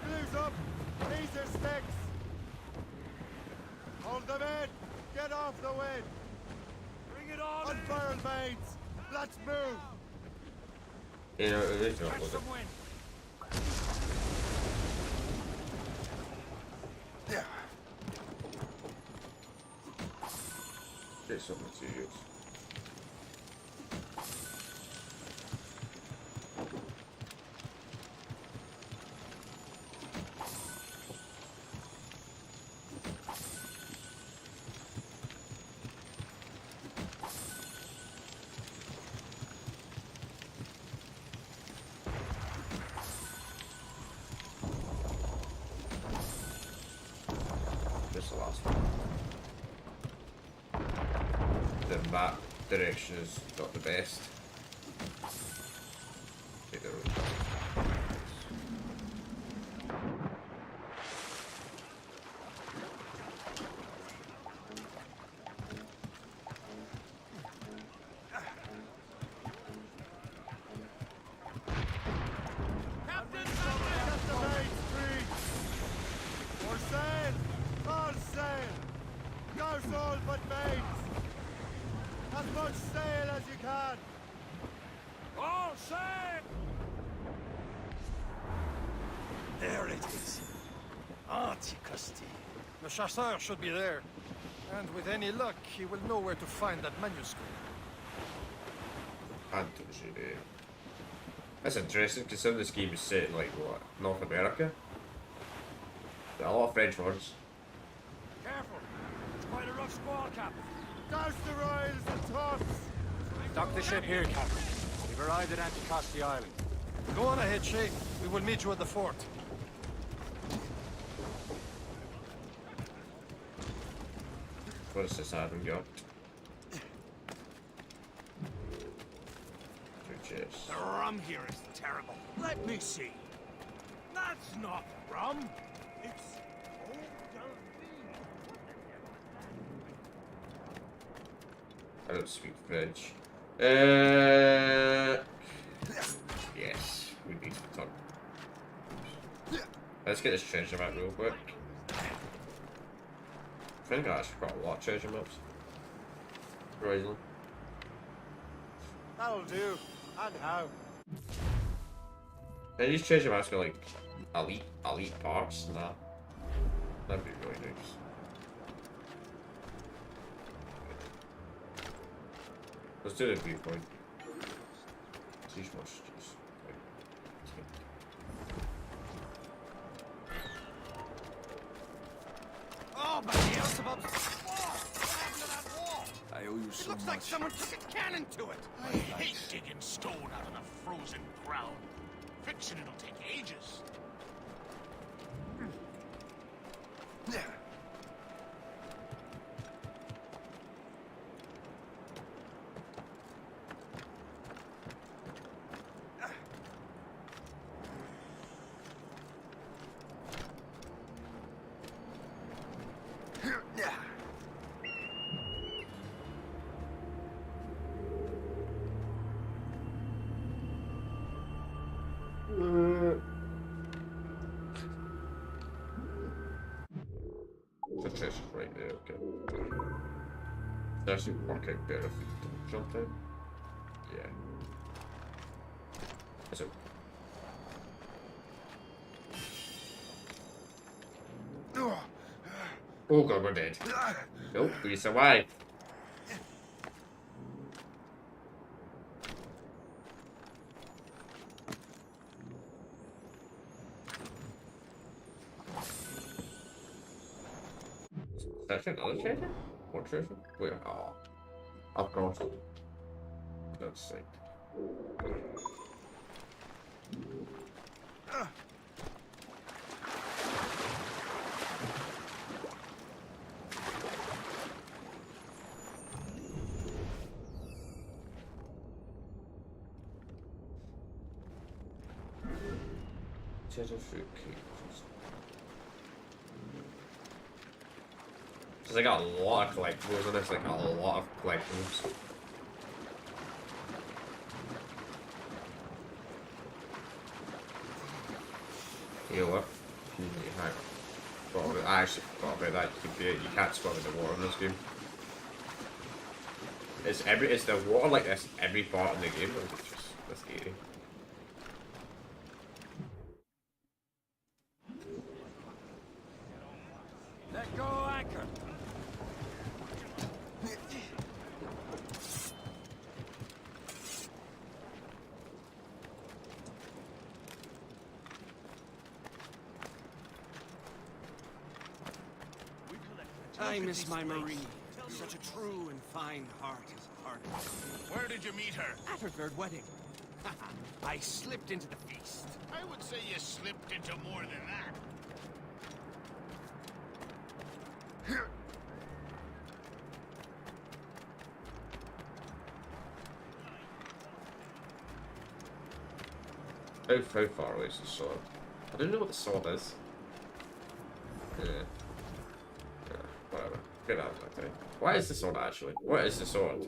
Blues up! These are sticks! Hold them in! Get off the wind! Bring it on! Unfurl mains! Let's move! You know, it is not Catch was it? some wind! Get something to use. This is the last one. The map direction is not the best. Take the road. Get the mains free! For sail! All sail! Goes all but mains! As much sail as you can! All sail! There it is. Antiquity. The chasseur should be there. And with any luck, he will know where to find that manuscript. Anthology. That's interesting because some of this game is set in like what, North America? There are a lot of French words. Careful! It's quite a rough squall, Captain. Douse the royals and tops! Dock the ship here, Captain. We've arrived at Anticosti Island. Go on ahead, Shay. We will meet you at the fort. What does this haven't got? Two chests. The rum here is terrible. Let me see. That's not rum. It's old I don't speak French. Yes, we need to talk. Let's get this treasure map real quick. I think I actually got a lot of treasure maps. Surprisingly. That'll do. And how? And these treasure maps got like elite parts and that. That'd be really nice. Let's do the viewpoint. See how much just Oh, but the Beelzebub's what happened to that wall? I owe you so It looks much. like someone took a cannon to it. I hate digging stone out of the frozen ground. Fixing it'll take ages. The chest is right there, okay. That should work out better if we don't jump in. Yeah. So. Oh, Oh god, we're dead. Nope, we survived. That's another treasure? What treasure? Where? Oh. Of course. That's sick. Treasure fruit cake. Cause I got a lot of collectibles in this, like a lot of collectibles. You know what? I actually forgot about that. You can't swim in the water in this game. Is the water like this every part of the game, or is it just this area? Let go, anchor. I miss my Marie. Such a true and fine heart is hard. Where did you meet her? At her third wedding. I slipped into the feast. I would say you slipped into more than that. How far away is the sword? I don't know what the sword is. Yeah. Whatever. Get out of that thing. What is the sword actually? What is the sword?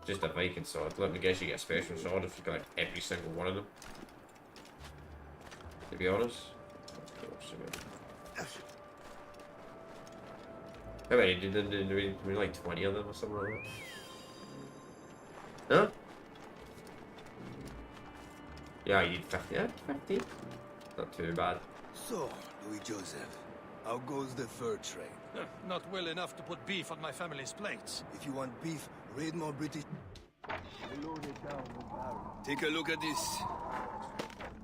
Just a Viking sword. Let me guess you get a special sword if you collect every single one of them. To be honest. How many? Did we like 20 of them or something like that? No? Yeah, you need 50. Yeah, 50. Not too bad. So, Louis Joseph, how goes the fur trade? Not well enough to put beef on my family's plates. If you want beef, raid more British. Take a look at this.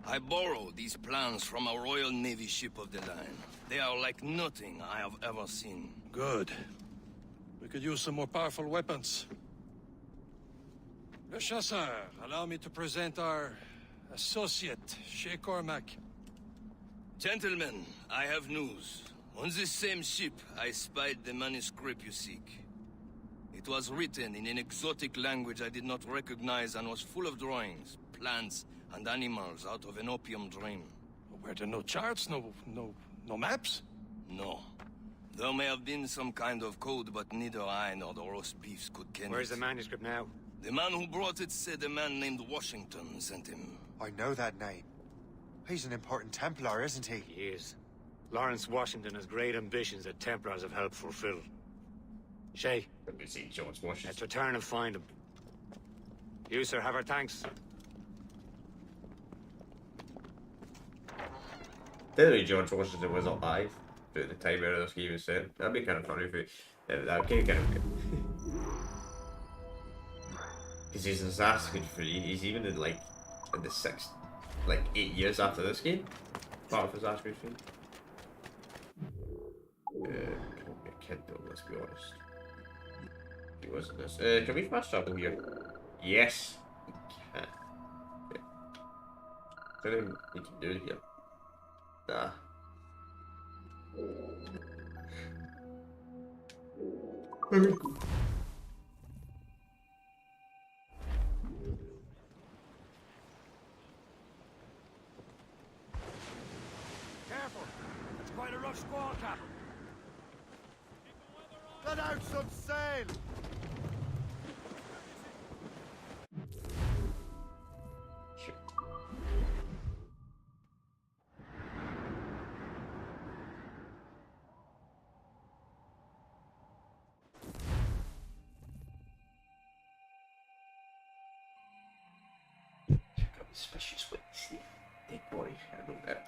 I borrowed these plans from a Royal Navy ship of the line. They are like nothing I have ever seen. Good. We could use some more powerful weapons. Le Chasseur, allow me to present our associate, Shay Cormac. Gentlemen, I have news. On this same ship, I spied the manuscript you seek. It was written in an exotic language I did not recognize and was full of drawings, plants, and animals out of an opium dream. Were there no charts, no maps? No. There may have been some kind of code, but neither I nor the roast beefs could ken Where's it. the manuscript now? The man who brought it said a man named Washington sent him. I know that name. He's an important Templar, isn't he? He is. Lawrence Washington has great ambitions that Templars have helped fulfill. Shay, let me see George Washington. Let's return and find him. You, sir, have our thanks. Technically, George Washington was alive at the time where this game was set. That'd be kind of funny if it. That would kind of good. Because he's in Assassin's Creed 3. He's even in like in the 8 years after this game. Part of Assassin's Creed 3. Can't be a kid though, let's be honest. He wasn't this. Can we fast travel here? Yes, we can. Okay. Anything we can do here? Nah. Very cool. Careful! It's quite a rough squall, Captain. Let out some sail! Sure. Check out the suspicious witness. Dead body. I know that.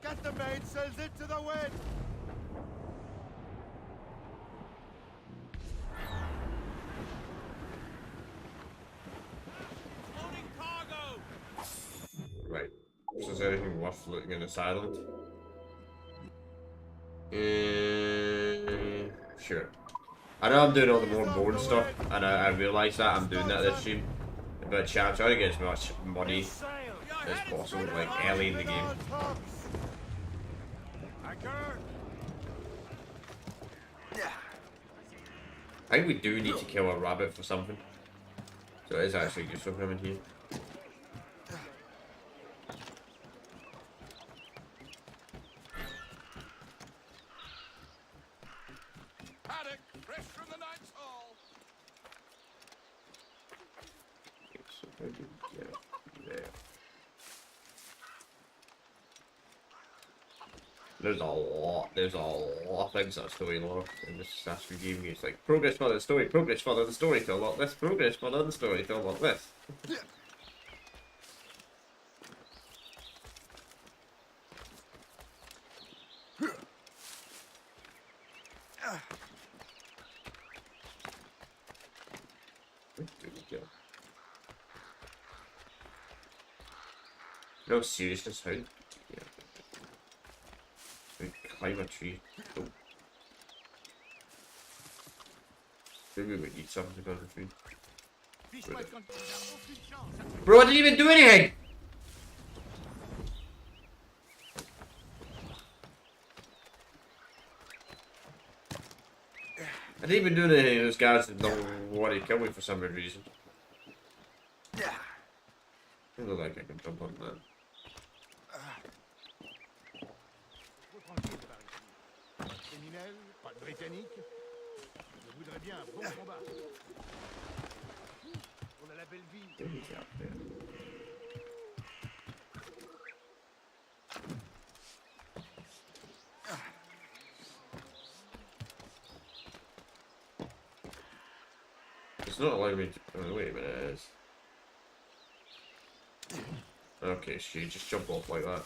Get the mainsails into the wind! Right. So is there anything worth looting in this island? Sure. I know I'm doing all the more boring stuff, and I realise that I'm doing that this stream. But try to get as much money as possible, like early in the game. I think we do need to kill a rabbit for something. So it is actually useful coming here. Paddock, fresh from the night's haul. So if I do get there. There's a lot of things that story lore in this Assassin's Creed game. It's like progress further the story, progress further the story to unlock this, progress further the story to unlock this. No seriousness, how? Yeah. We climb a tree. Oh. Maybe we need something to go on the tree. Bro, I didn't even do anything! I didn't even do anything. Those guys don't want to kill me for some reason. I look like I can jump on that. Criminel, pas de britannique. Je voudrais bien un bon combat. On a la belle vie. It's not allowing me to. Oh, wait a minute, it is. Okay, so you just jump off like that.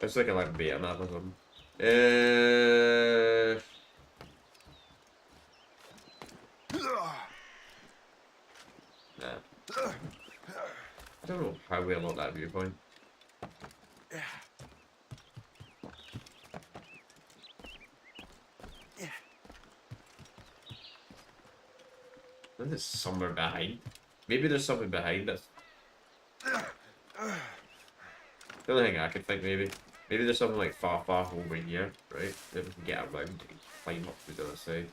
It's like a beta map or something. Nah. I don't know how we unlock that viewpoint. This is somewhere behind. Maybe there's something behind us. The only thing I could think, maybe there's something like far over here, right? That we can get around and climb up to the other side.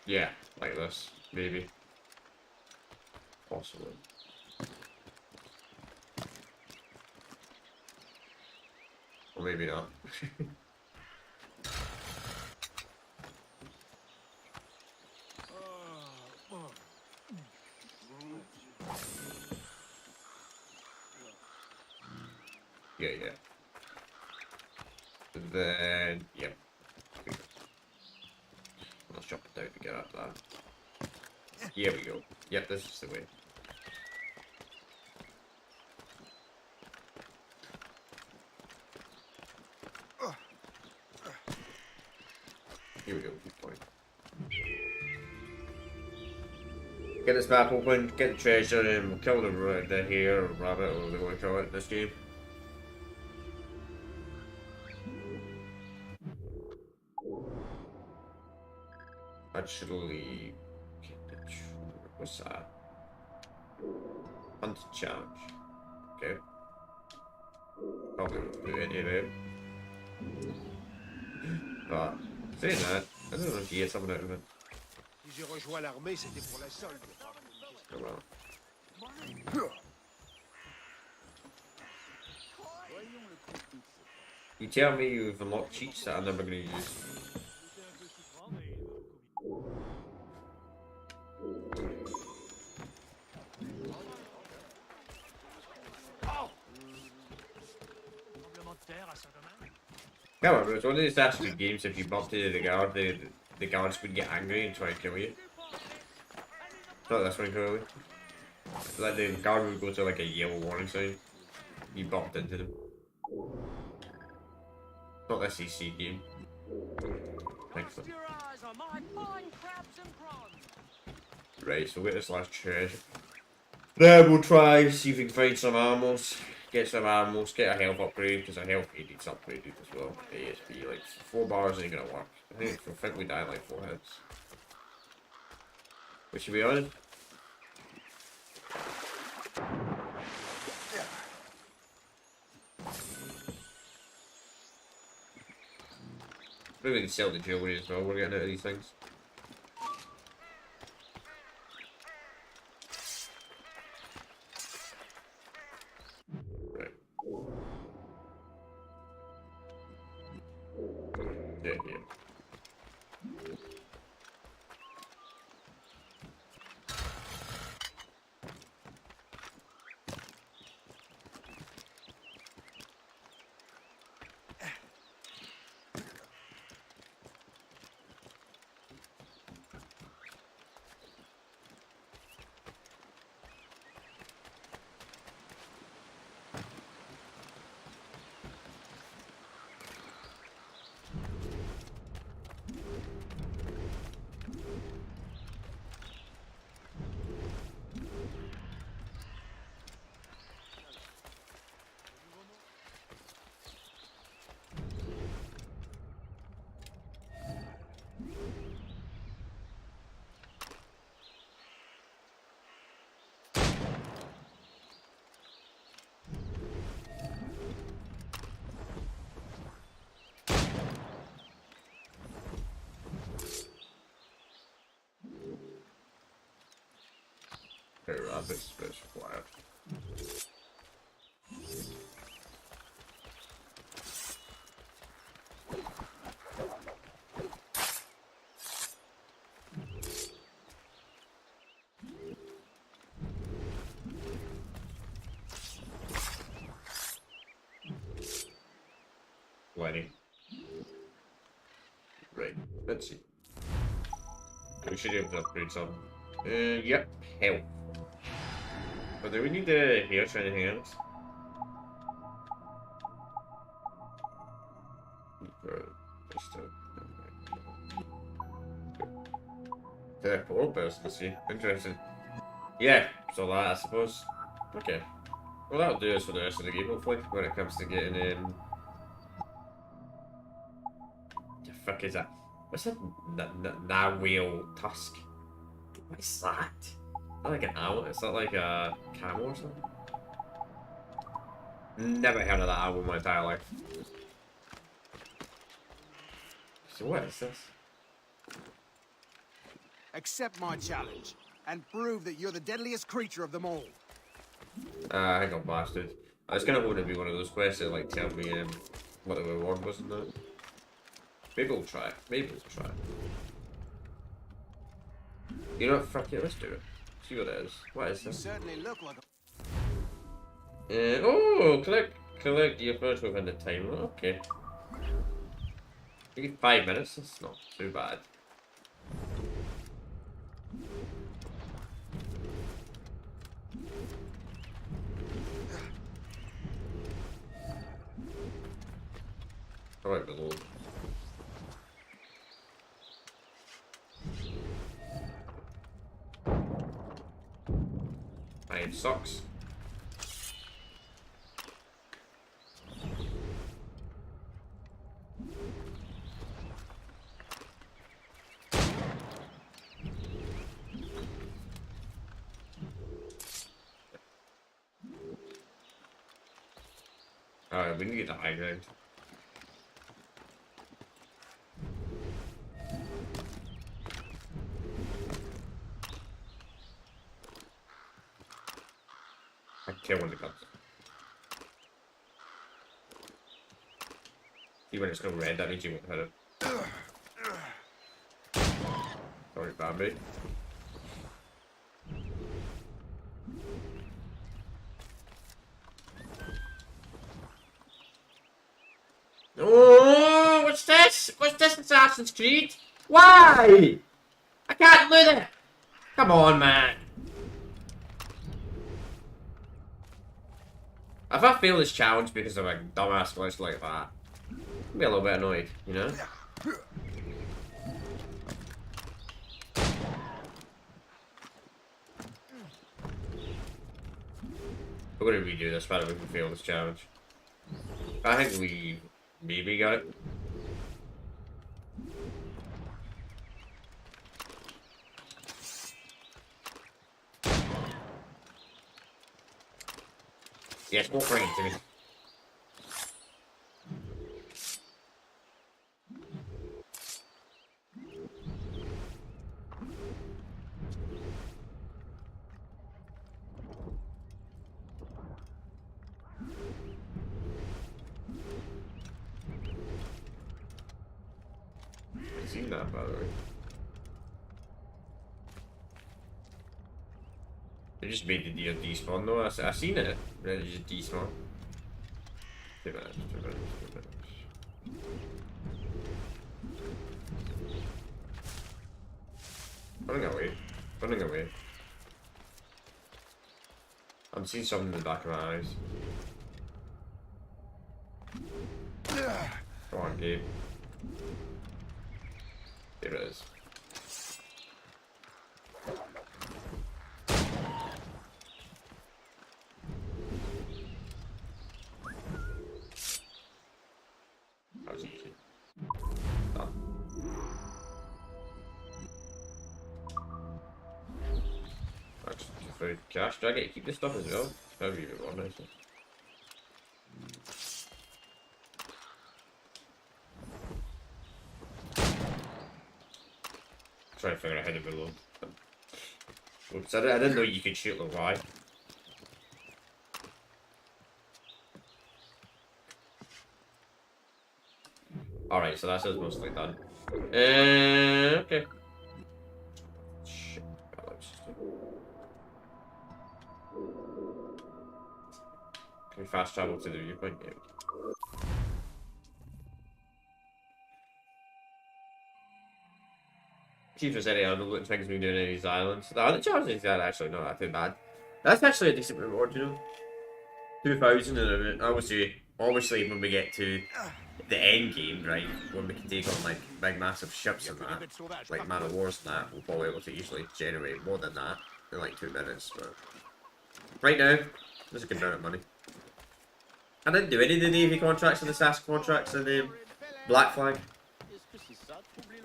Yeah, like this, maybe. Possibly. Or maybe not. Yeah. Then, yep. Let's drop it down to get up that. Here we go. Yep, this is the way. Here we go, good point. Get this map open, get the treasure, and we'll kill the hare or rabbit, or whatever they want to call it in this game. Actually, what's that? Hunt challenge. Okay. Probably won't do any of it. But saying that, I don't know if you get something out of it. Si j'ai rejoint l'armée, c'était pour la solde. Oh well. You tell me you've unlocked cheats that I'm never going to use. Come on, bro. It's one of these Assassin's games. If you bump into the guard, the guards would get angry and try and kill you. Not this one, clearly. Like the guard would go to like a yellow warning sign. You bumped into them. Not this EC game. Excellent. Right, so we'll get this last treasure. Then we'll try see if we can find some ammos. Get some ammos, get a health upgrade, because our health aid needs upgraded as well. ASP, like 4 bars ain't gonna work. I think we die in like 4 hits. Which, to be honest, maybe we can sell the jewelry as well. We're getting out of these things. Right. Yeah, yeah. Okay, rabbits, fish, quiet. Plenty. Right, let's see. We should be able to upgrade some. Yep, health. But do we need the heals or anything else? The poor person to see. Interesting. Yeah, so that I suppose. Okay. Well, that'll do us for the rest of the game, hopefully, when it comes to getting in. The fuck is that? What's that? Narwhal tusk? What is that? Is that like an owl? Is that like a camel or something? Never heard of that owl in my entire life. So what is this? Accept my challenge and prove that you're the deadliest creature of them all. I got blasted. I was kind of hoping to be one of those quests that like tell me what the reward was and that. Maybe we'll try it. Maybe we'll try it. You know what? Fuck it. Let's do it. See what it is. What is this? You certainly look like Oh, collect your first within the time. Okay. You get 5 minutes. That's not too bad. Alright, below. Iron socks. Alright, we need to get the high ground. kill when it comes. See when it's no red, that means you won't hit it. Sorry, Bambi. Oh, what's this? What's this Assassin's Creed? Why? I can't loot it! Come on, man. If I fail this challenge because of a dumbass glitch like that, I'll be a little bit annoyed, you know? We're gonna redo this, whether we can fail this challenge. I think we maybe got it. Yes, go bring it to me. I've seen that, by the way. They just made the deal despawn though. I seen it. They just despawn. 2 minutes, 2 minutes, 2 minutes. Running away. Running away. I'm seeing something in the back of my eyes. Come on, Gabe. There it is. That was easy. Done. That's for cash. Do I get to keep this stuff as well? That'd be even more nice. Trying to figure out how to reload. Oops, I didn't know you could shoot the Y. Alright, so that's mostly done. Okay. Shit. Can we fast travel to the viewpoint? Yeah. See if there's any other little things we can do in any of these islands. The other challenges are actually not that too bad. That's actually a decent reward, you know. 2,000 and obviously when we get to the end game, right, when we can take on like big massive ships and that, like Man of Wars and that, we'll probably be able to easily generate more than that in like 2 minutes. But right now, there's a good amount of money. I didn't do any of the Navy contracts and the SAS contracts and the Black Flag.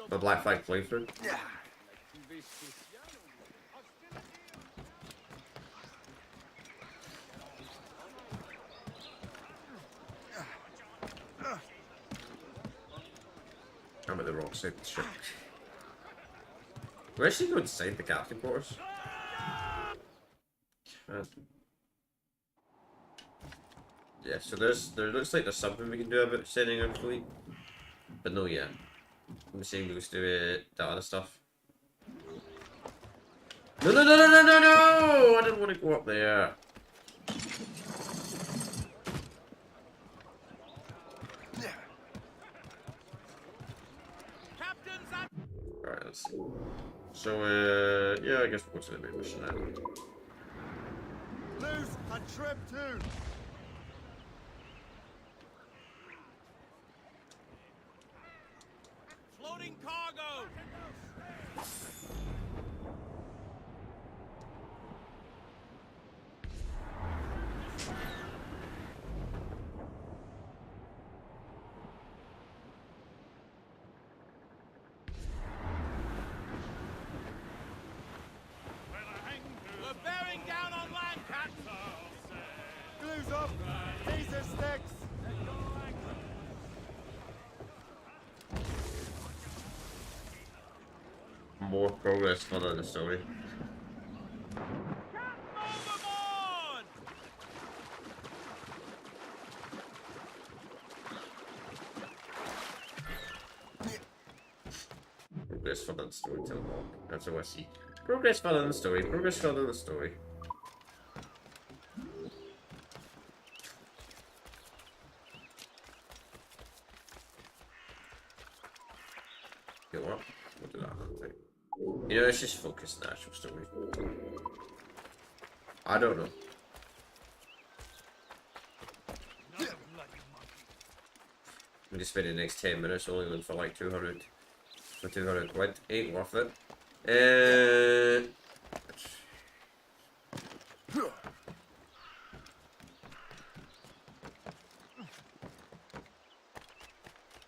The Black Flag playthrough. I'm at the wrong side of the ship. We're actually going inside the captain quarters. Yeah, so there looks like there's something we can do about sending our fleet. But no, yeah. Let me see if we can do that other stuff. No, no, no, no, no, no, no! I didn't want to go up there. Alright, let's see. So, yeah, I guess we'll go to the main mission now. Loose and trim too. Floating cargo! We're bearing down on land, Captain! Glue's up. These are sticks. More progress further in the story. progress further in the story till long. That's all I see. Progress further in the story. Progress further in the story. You know what? We'll do that another time. You know, let's just focus on the actual story. I don't know. I'm just spending the next 10 minutes only looking for like 200 for 200 quid. Ain't worth it. I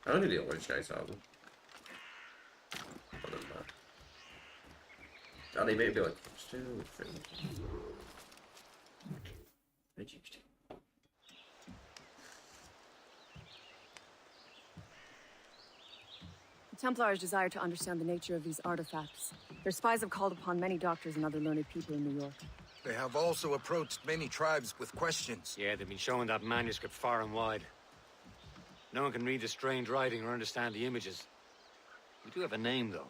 don't think the orange guys have them. Other than that. Oh, they may be like still The Templars desire to understand the nature of these artifacts. Their spies have called upon many doctors and other learned people in New York. They have also approached many tribes with questions. Yeah, they've been showing that manuscript far and wide. No one can read the strange writing or understand the images. We do have a name, though.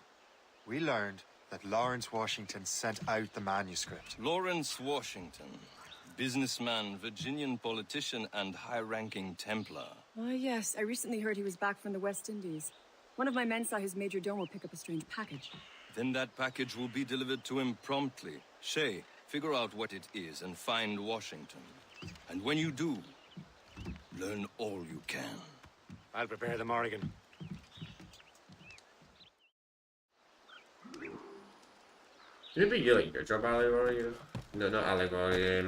We learned that Lawrence Washington sent out the manuscript. Lawrence Washington. Businessman, Virginian politician, and high-ranking Templar. Ah, yes. I recently heard he was back from the West Indies. One of my men saw his major domo pick up a strange package. Then that package will be delivered to him promptly. Shay, figure out what it is and find Washington. And when you do, learn all you can. I'll prepare the Morrigan. It'd be like your job, Allegory. No, not Allegory.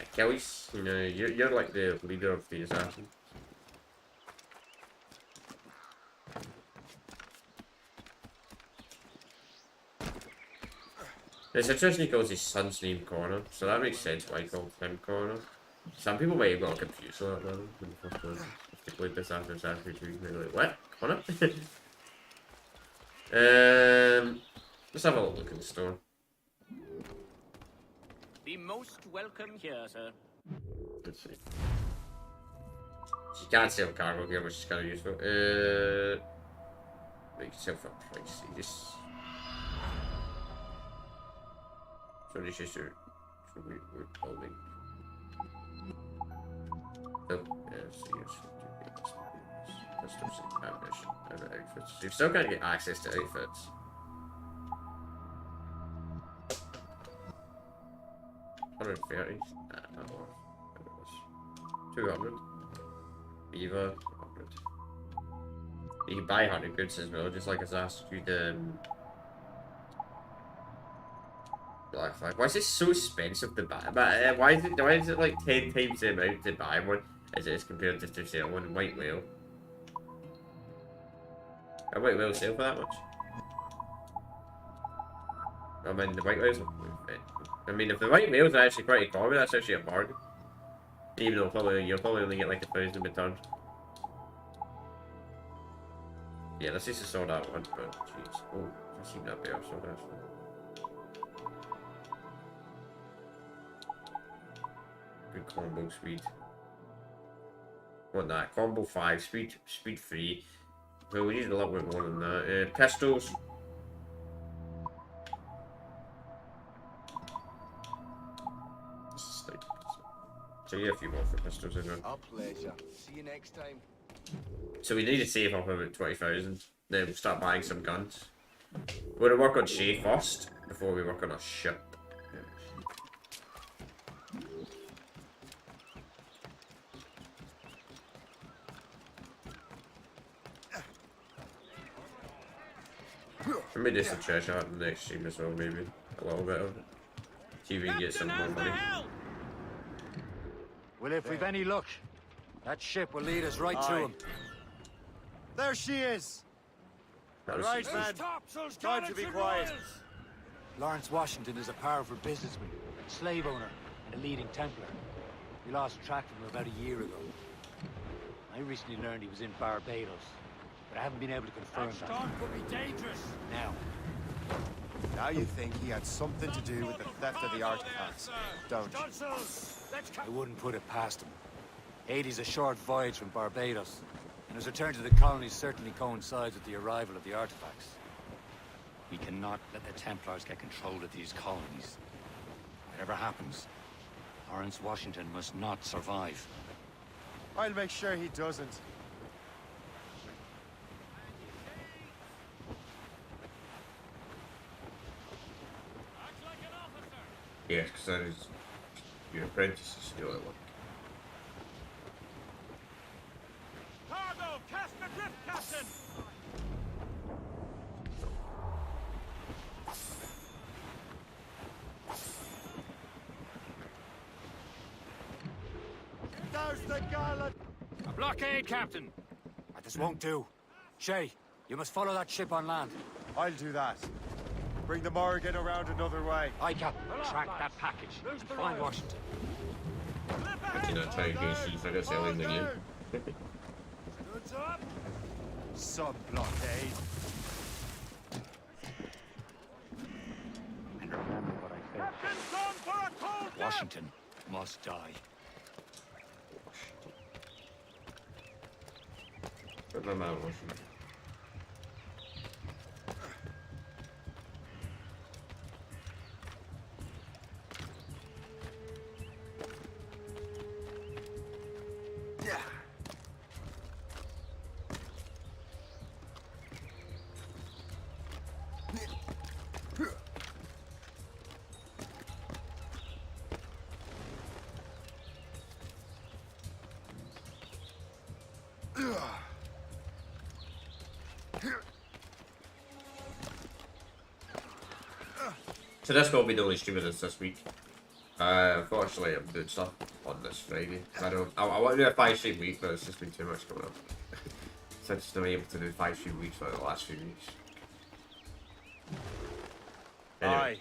Achilles. You know, you're like the leader of the assassins. It's interesting he calls his son's name Connor, so that makes sense why he called him Connor. Some people might have got confused on that level when the first one. If they played this after Assassin's Creed, they're like, what? Connor? Let's have a look in the store. Be most welcome here, sir. Let's see. You can't sell cargo here, which is kind of useful. Make yourself a price. You just. So this is your. So we're building. Oh, yes, customs and ammunition and outfits. So you've still got to get access to outfits. $130. Not more. 200. Beaver. 100. You can buy 100 goods as well, just like Assassin's Creed. Black Flag. Why is this so expensive to buy? But why is it like 10 times the amount to buy one as it is compared to sell one? White Whale. A White Whale sell for that much? I mean, the White Whales. I mean, if the White Whales are actually quite economy, that's actually a bargain. Even though you'll probably only get like 1,000 returns. Yeah, let's just sort that one. But jeez, oh, I've seen that better. So that's. Good combo speed. What that? Combo 5, speed 3. So we need a little bit more than that. Pistols. So yeah, a few more for pistols as well. Our pleasure. See you next time. So we need to save up about 20,000. Then we'll start buying some guns. We're gonna work on Shay first before we work on our ship. Maybe this a treasure hunt in the next stream as well, maybe. A little bit of it. See if we can get some more money. Well, if we've any luck, that ship will lead us right to him. There she is! Right, man. Time to be quiet. Lawrence Washington is a powerful businessman, slave owner, and a leading Templar. We lost track of him about a year ago. I recently learned he was in Barbados, but I haven't been able to confirm that. Storm could be dangerous. Now you think he had something to do with the theft of the artifacts, don't you? I wouldn't put it past him. 80's a short voyage from Barbados, and his return to the colonies certainly coincides with the arrival of the artifacts. We cannot let the Templars get control of these colonies. Whatever happens, Lawrence Washington must not survive. I'll make sure he doesn't. Yes, because that is your apprentice is still at work. Cargo, cast adrift, Captain! There's the gallant! A blockade, Captain! This won't do. Shay, you must follow that ship on land. I'll do that. Bring the Morrigan around another way. Aye, Captain. Track that package and find Washington. Actually, not trying against you if I got selling the game. Goods up! Some blockade. And remember what I said. Captain's gone for a cold death! Washington must die. But my man Washington. So that's gonna be the only stream of this week. Unfortunately, I'm doing stuff on this Friday. I want to do a 5-stream week, but it's just been too much going on. So I've just not been able to do 5-stream weeks for the last few weeks. Anyway. Aye.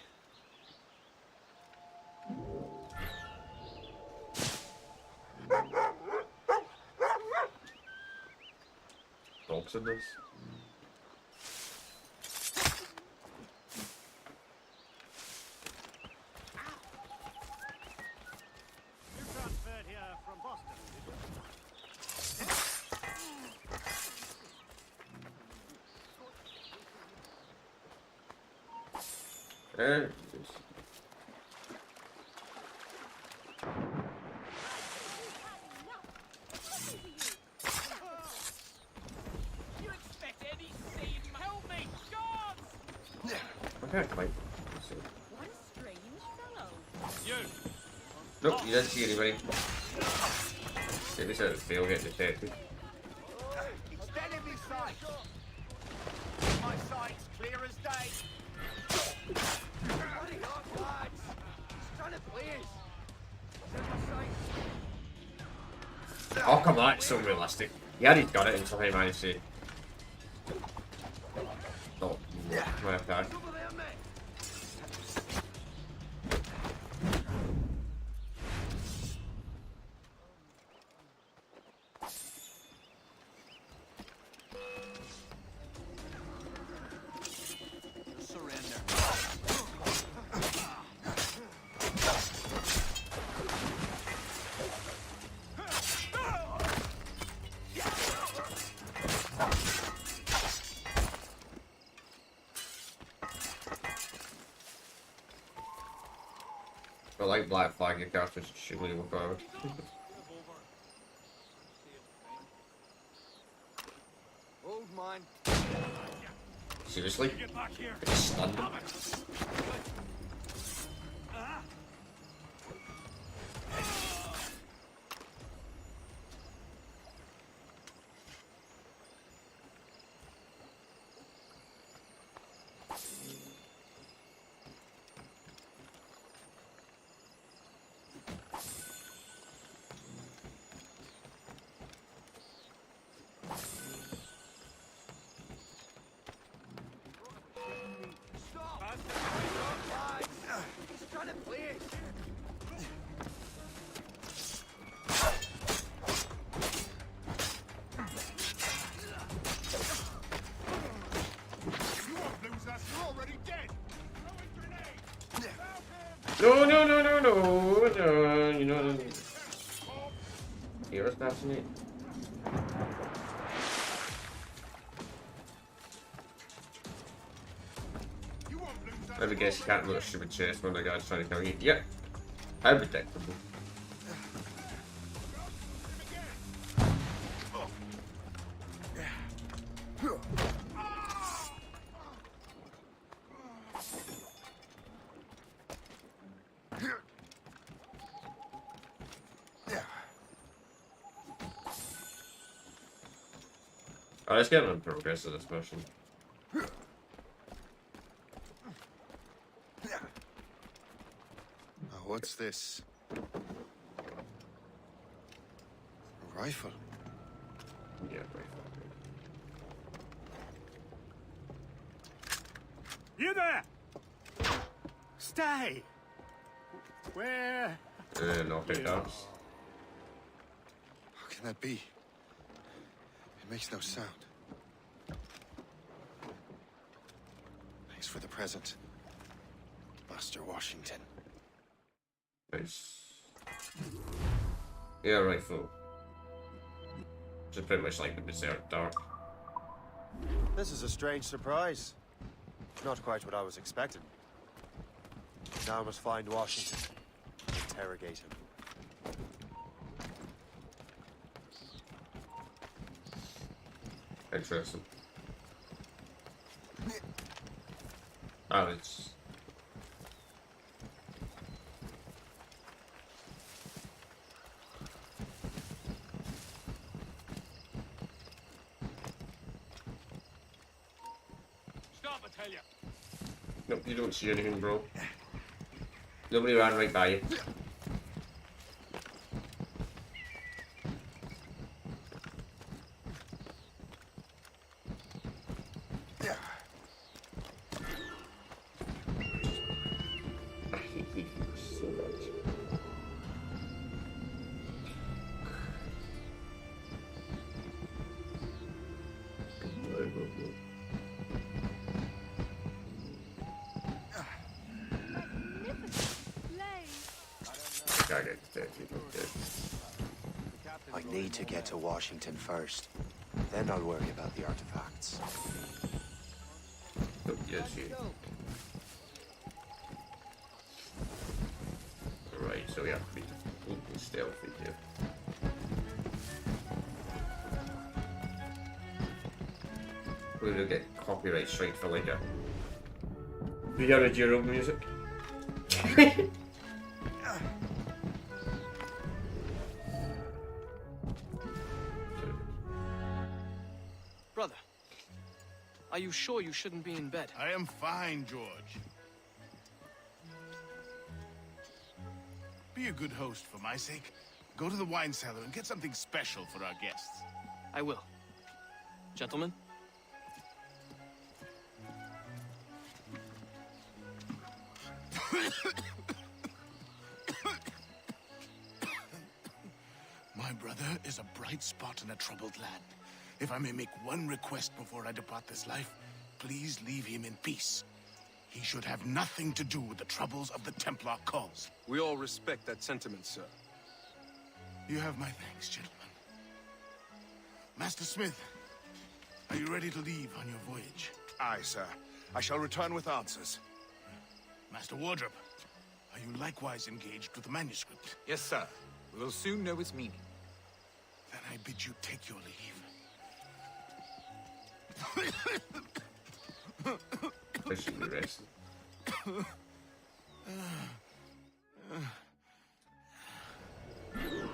Dogs in this. Nope, you didn't see anybody. Get this out of the field, get detected. It's enemy sight! My sight's clear as day! Bloody hot lads! He's trying to please! Oh come on, it's so realistic. Yeah, he's got it until he managed to. Oh, my attack. I like Black Flag, your characters should really work out. Old mine. Seriously? It's stunned him. No, you know, you're assassinate. Let me guess, you can't look a stupid chest when the guy's trying to kill you. Yep. How predictable. Oh, let's get on progress of this mission. Oh, what's this? A rifle? Yeah, rifle. You there! Stay! Where? Knock it out. How can that be? It makes no sound. Thanks for the present, Master Washington. Nice. Yeah, rifle. Just pretty much like the Berserk Dark. This is a strange surprise. Not quite what I was expecting. Now I must find Washington and interrogate him. Interesting. Oh, it's... Stop, I tell you. Nope, you don't see anything, bro. Nobody ran right by you. I hate you so much. I need to get to Washington first. Then I'll worry about the artifacts. Oh, yes, you. Right, so we have to be completely stealthy here. We're gonna get copyright strike for like a 300-year-old music. Brother, are you sure you shouldn't be in bed? I am fine, George. Be a good host for my sake. Go to the wine cellar and get something special for our guests. I will. Gentlemen? My brother is a bright spot in a troubled land. If I may make one request before I depart this life, please leave him in peace. He should have nothing to do with the troubles of the Templar cause. We all respect that sentiment, sir. You have my thanks, gentlemen. Master Smith, are you ready to leave on your voyage? Aye, sir. I shall return with answers. Master Wardrop, are you likewise engaged with the manuscript? Yes, sir. We will soon know its meaning. Then I bid you take your leave. I should be resting.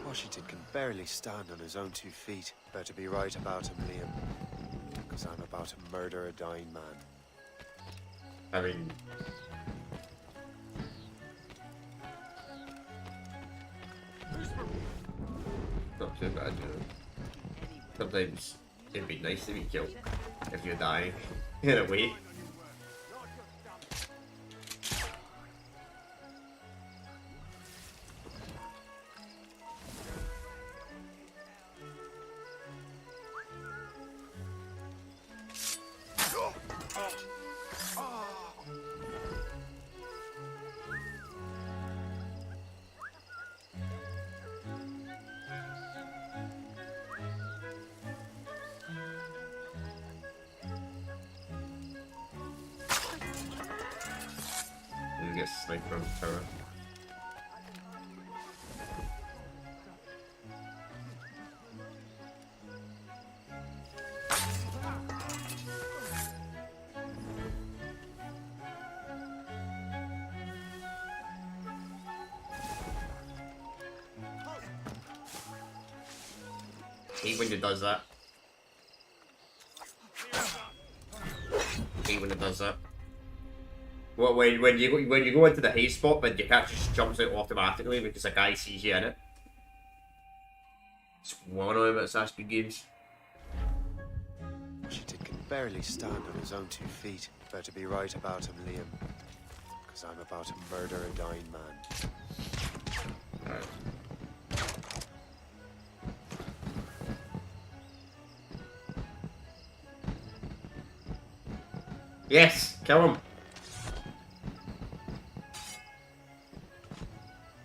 Washington can barely stand on his own 2 feet. Better be right about him, Liam. Because I'm about to murder a dying man. I mean... not too bad, you know. Sometimes it'd be nice to be killed if you're dying, in a way. from Terra. Hate when it does that. Hate when it does that. Well, when you go into the hay spot, then your cat just jumps out automatically because a guy sees you in it. It's one of them Assassin's Creed games. Washington can barely stand on his own 2 feet. Better be right about him, Liam. Because I'm about to murder a dying man. Alright. Yes! Kill him!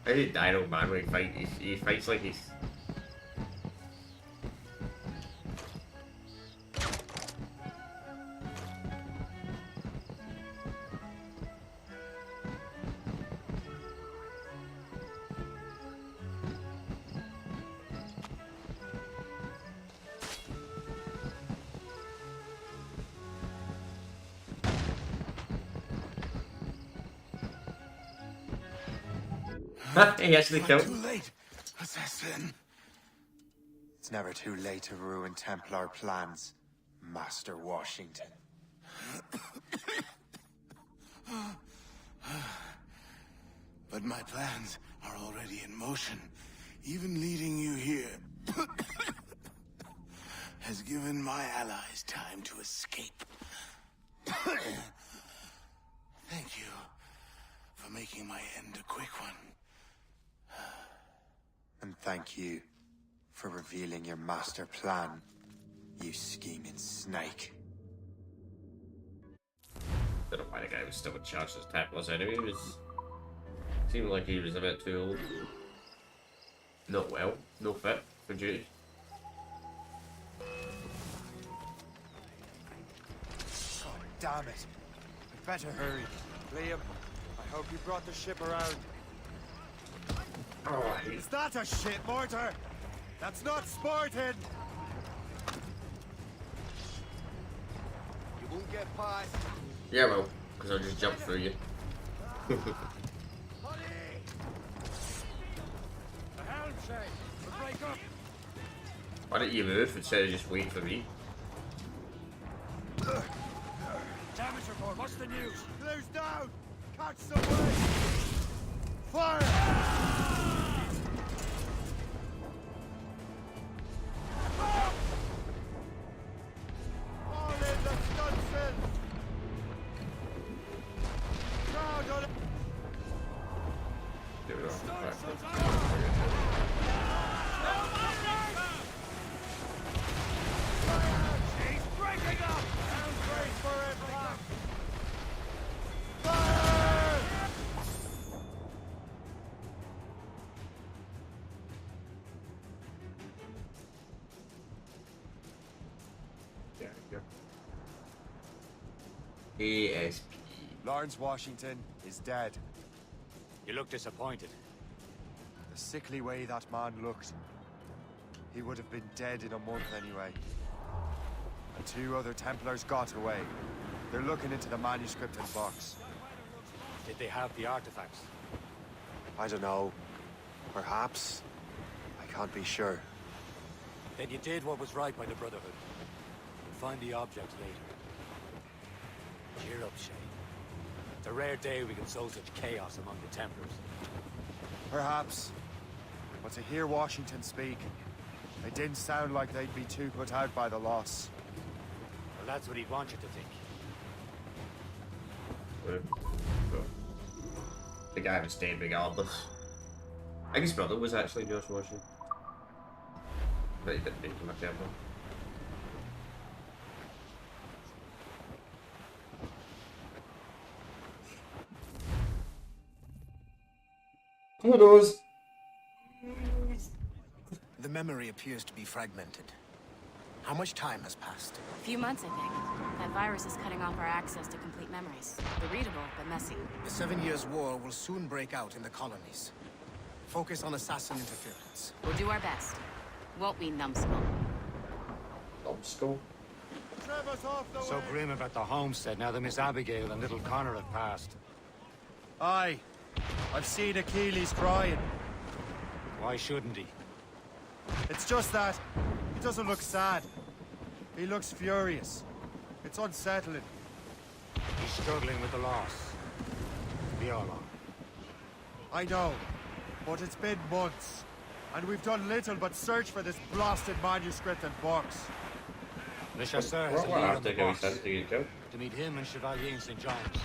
How did Dino Man when he fights? He fights like he's... he actually killed Too late, assassin. It's never too late to ruin Templar plans, Master Washington. But my plans are already in motion. Even leading you here has given my allies time to escape. Thank you for making my end a quick one. And thank you for revealing your master plan, you scheming snake. Don't know why the guy was still in charge as Templars anyway. He was... seemed like he was a bit too old. Not well. No fit for duty. God damn it. I'd better hurry. Liam, I hope you brought the ship around. Oh, I hate Is that a ship mortar? That's not sporting! You won't get past. Yeah, well, because I'll just jump through you. The helm shake! We'll break up! Why don't you move instead of just wait for me? Damage report, what's the news? Blue's down! Catch some way! Fire! All in the stunsail! Crowd on it! Do it on the back. He's breaking up! Sound great for it, Black! There we go. ASP. Lawrence Washington is dead. You look disappointed. The sickly way that man looked. He would have been dead in a month anyway. And 2 other Templars got away. They're looking into the manuscript and box. Did they have the artifacts? I don't know. Perhaps. I can't be sure. Then you did what was right by the Brotherhood. We'll find the objects later. Cheer up, Shay. It's a rare day we can sow such chaos among the Templars. Perhaps. But to hear Washington speak, it didn't sound like they'd be too put out by the loss. Well, that's what he'd want you to think. The guy was staying regardless. I think his brother was actually George Washington. But he didn't make him a Templar. Who knows? The memory appears to be fragmented. How much time has passed? A few months, I think. That virus is cutting off our access to complete memories. They're readable, but messy. The 7 Years' War will soon break out in the colonies. Focus on assassin interference. We'll do our best. Won't we, numbskull? Numbskull? Trevor's off the So way. grim about the homestead now that Miss Abigail and little Connor have passed. Aye. I've seen Achilles crying. Why shouldn't he? It's just that he doesn't look sad. He looks furious. It's unsettling. He's struggling with the loss. We all are. I know, but it's been months, and we've done little but search for this blasted manuscript and box. Le Chasseur has a lead on the box. To meet him and Chevalier in St. John's.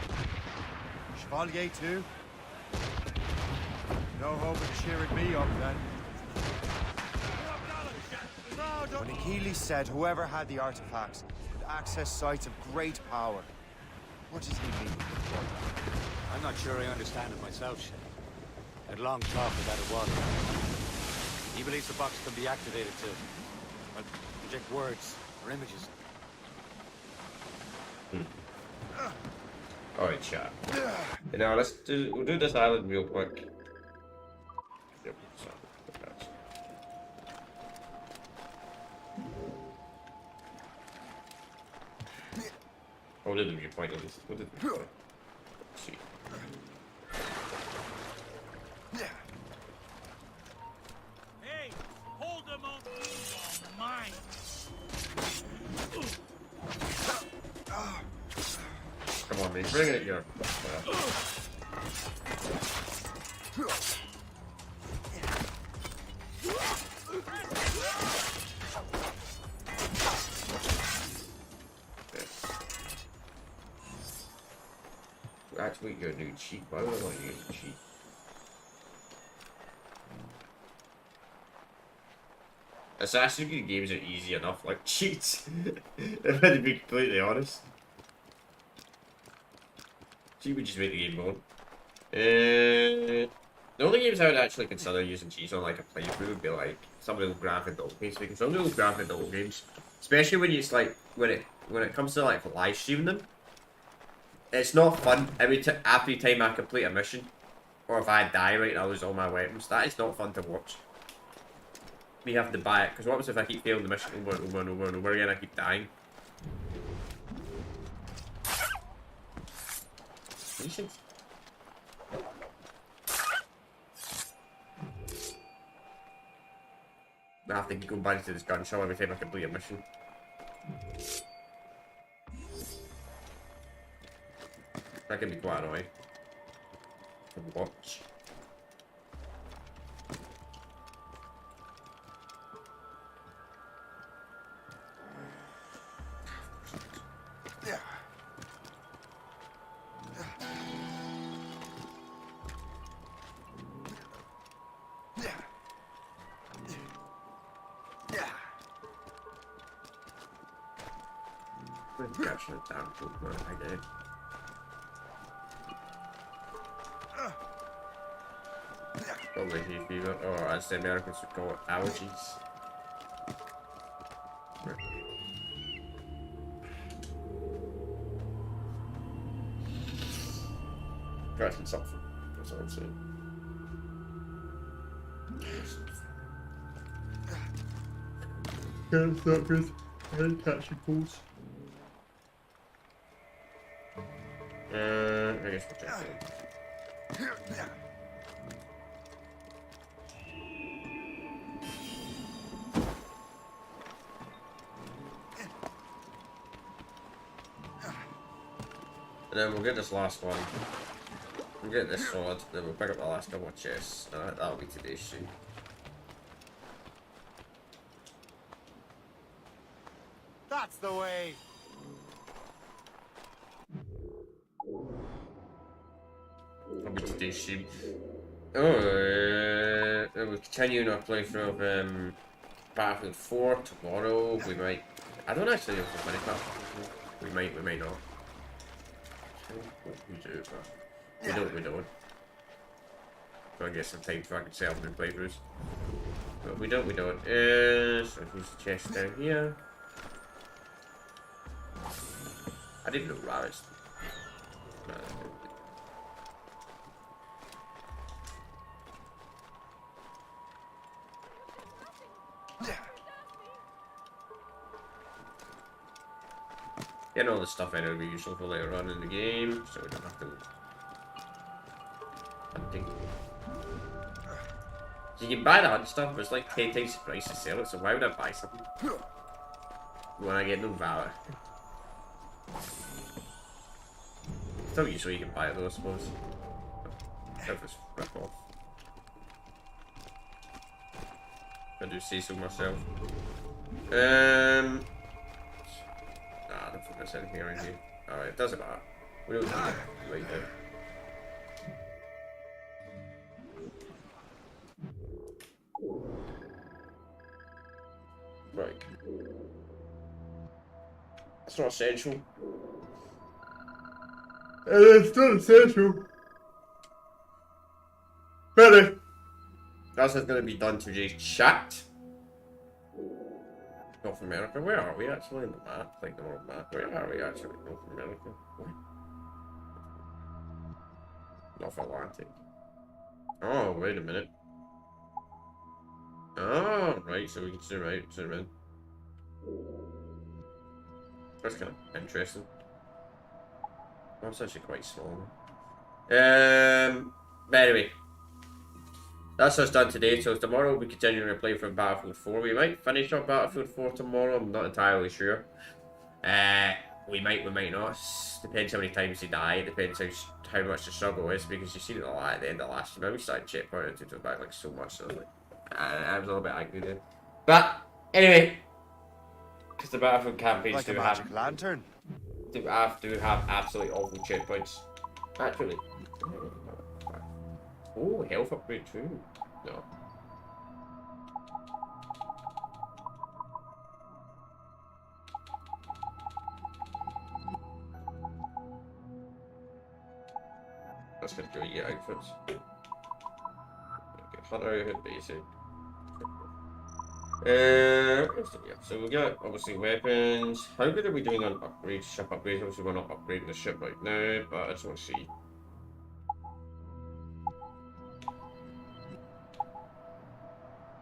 Chevalier too? No hope of cheering me up then. When Achilles said whoever had the artifacts could access sites of great power, what does he mean? I'm not sure I understand it myself, Shay. Had long talk about it was. He believes the box can be activated to, well, project words or images. Alright, chat. You know, we'll do this island real quick. Yep, so, that's... What did the viewpoint at least? What did the viewpoint? Let's see. Hey, hold them on mine. Come on, man, bring it here. Actually, you're a new cheat. Why would I want you to cheat? Assassin's Creed games are easy enough, like cheats. If I to be completely honest. Cheat would just make the game going. The only games I would actually consider using cheats on like a playthrough would be like some of the graphic novel games. Because some of those graphic novel games, especially when it's like when it comes to like live streaming them, it's not fun every time I complete a mission, or if I die right and I lose all my weapons. That is not fun to watch. We have to buy it, because what happens if I keep failing the mission over and over and over and over again? I keep dying. Patience. I have to keep going back to this gun shop every time I complete a mission. That can be quite annoying to watch. Capture the damn food, I did. Probably hay fever, or as the Americans would call it, allergies. Catching something, that's all I'm saying. Yeah, it's not good. I hate catching colds. I guess we'll check it. And then we'll get this last one. We'll get this sword, then we'll pick up the last couple of chests. That'll be today's stream. That's the way. That'll be today's stream. Oh, we'll continue our playthrough of Battlefield 4 tomorrow. We might. I don't actually know if we'll finish that. We might not. We do, but we don't. So I guess some time so I can set up new playthroughs. But we don't. So here's the chest down here. I didn't know rabbits. Getting all the stuff I know will be useful for later on in the game, so we don't have to hunting. So you can buy the hunt stuff, but it's like 10 times the price to sell it, so why would I buy something when I get no valor? Still useful you can buy it though, I suppose. If it's rip off. I do say so myself. I don't think there's anything around here. Alright, it doesn't matter. We don't need it right now. Right. It's not essential. It's not essential. Really? That's what's going to be done today's chat. North America? Where are we actually in the map? Like the world map. Where are we actually? North America? What? North Atlantic. Oh, wait a minute. Oh, right, so we can zoom in. That's kind of interesting. That's actually quite small. But anyway. That's us done today, so tomorrow we'll be continuing to play from Battlefield 4. We might finish up Battlefield 4 tomorrow, I'm not entirely sure. We might not. Depends how many times you die, it depends how much the struggle is, because you see it at the end of last year. We started checkpoint and took it back like so much, so like, I was a little bit angry there. But anyway, because the Battlefield campaigns like do a magic lantern. do have absolutely awful checkpoints. Actually. Oh, health upgrade too. No. That's gonna go your outfits. Okay, Hunter outfit basic. Yeah, so we got obviously weapons. How good are we doing on upgrades? Ship upgrades. Obviously, we're not upgrading the ship right now, but I just want to see.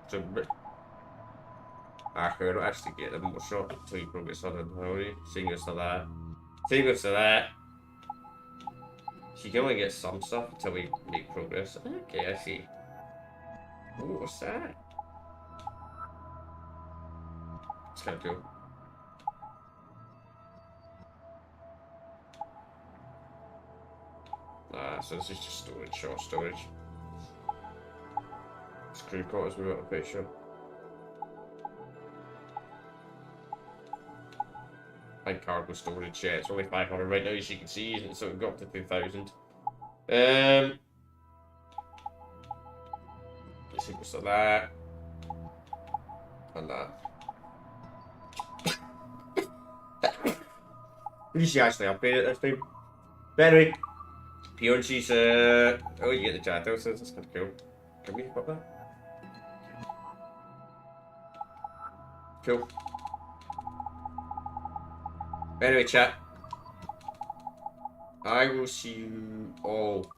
So, I don't actually get them more shot until you progress on it. Already. Seeing us to that. Seeing us to that. So you can only get some stuff until we make progress. Okay, I see. Oh, what's that? It's kind of cool. So this is just storage, short storage. Screw quarters, we got a picture. And cargo storage, yeah, it's only 500 right now, as you can see, so we've got up to 2,000. Let's see what's that. And that. Did she actually upgrade it this time? But anyway, Pionchi's, oh, you get the chat houses, that's kind of cool. Can we put that? Cool. Anyway, chat. I will see you all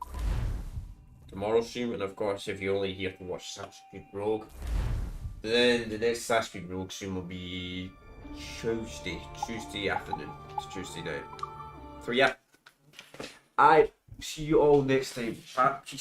tomorrow stream, and of course, if you're only here to watch Assassin's Creed Rogue, then the next Assassin's Creed Rogue stream will be Tuesday afternoon. It's Tuesday night. So yeah, I see you all next time. Chat.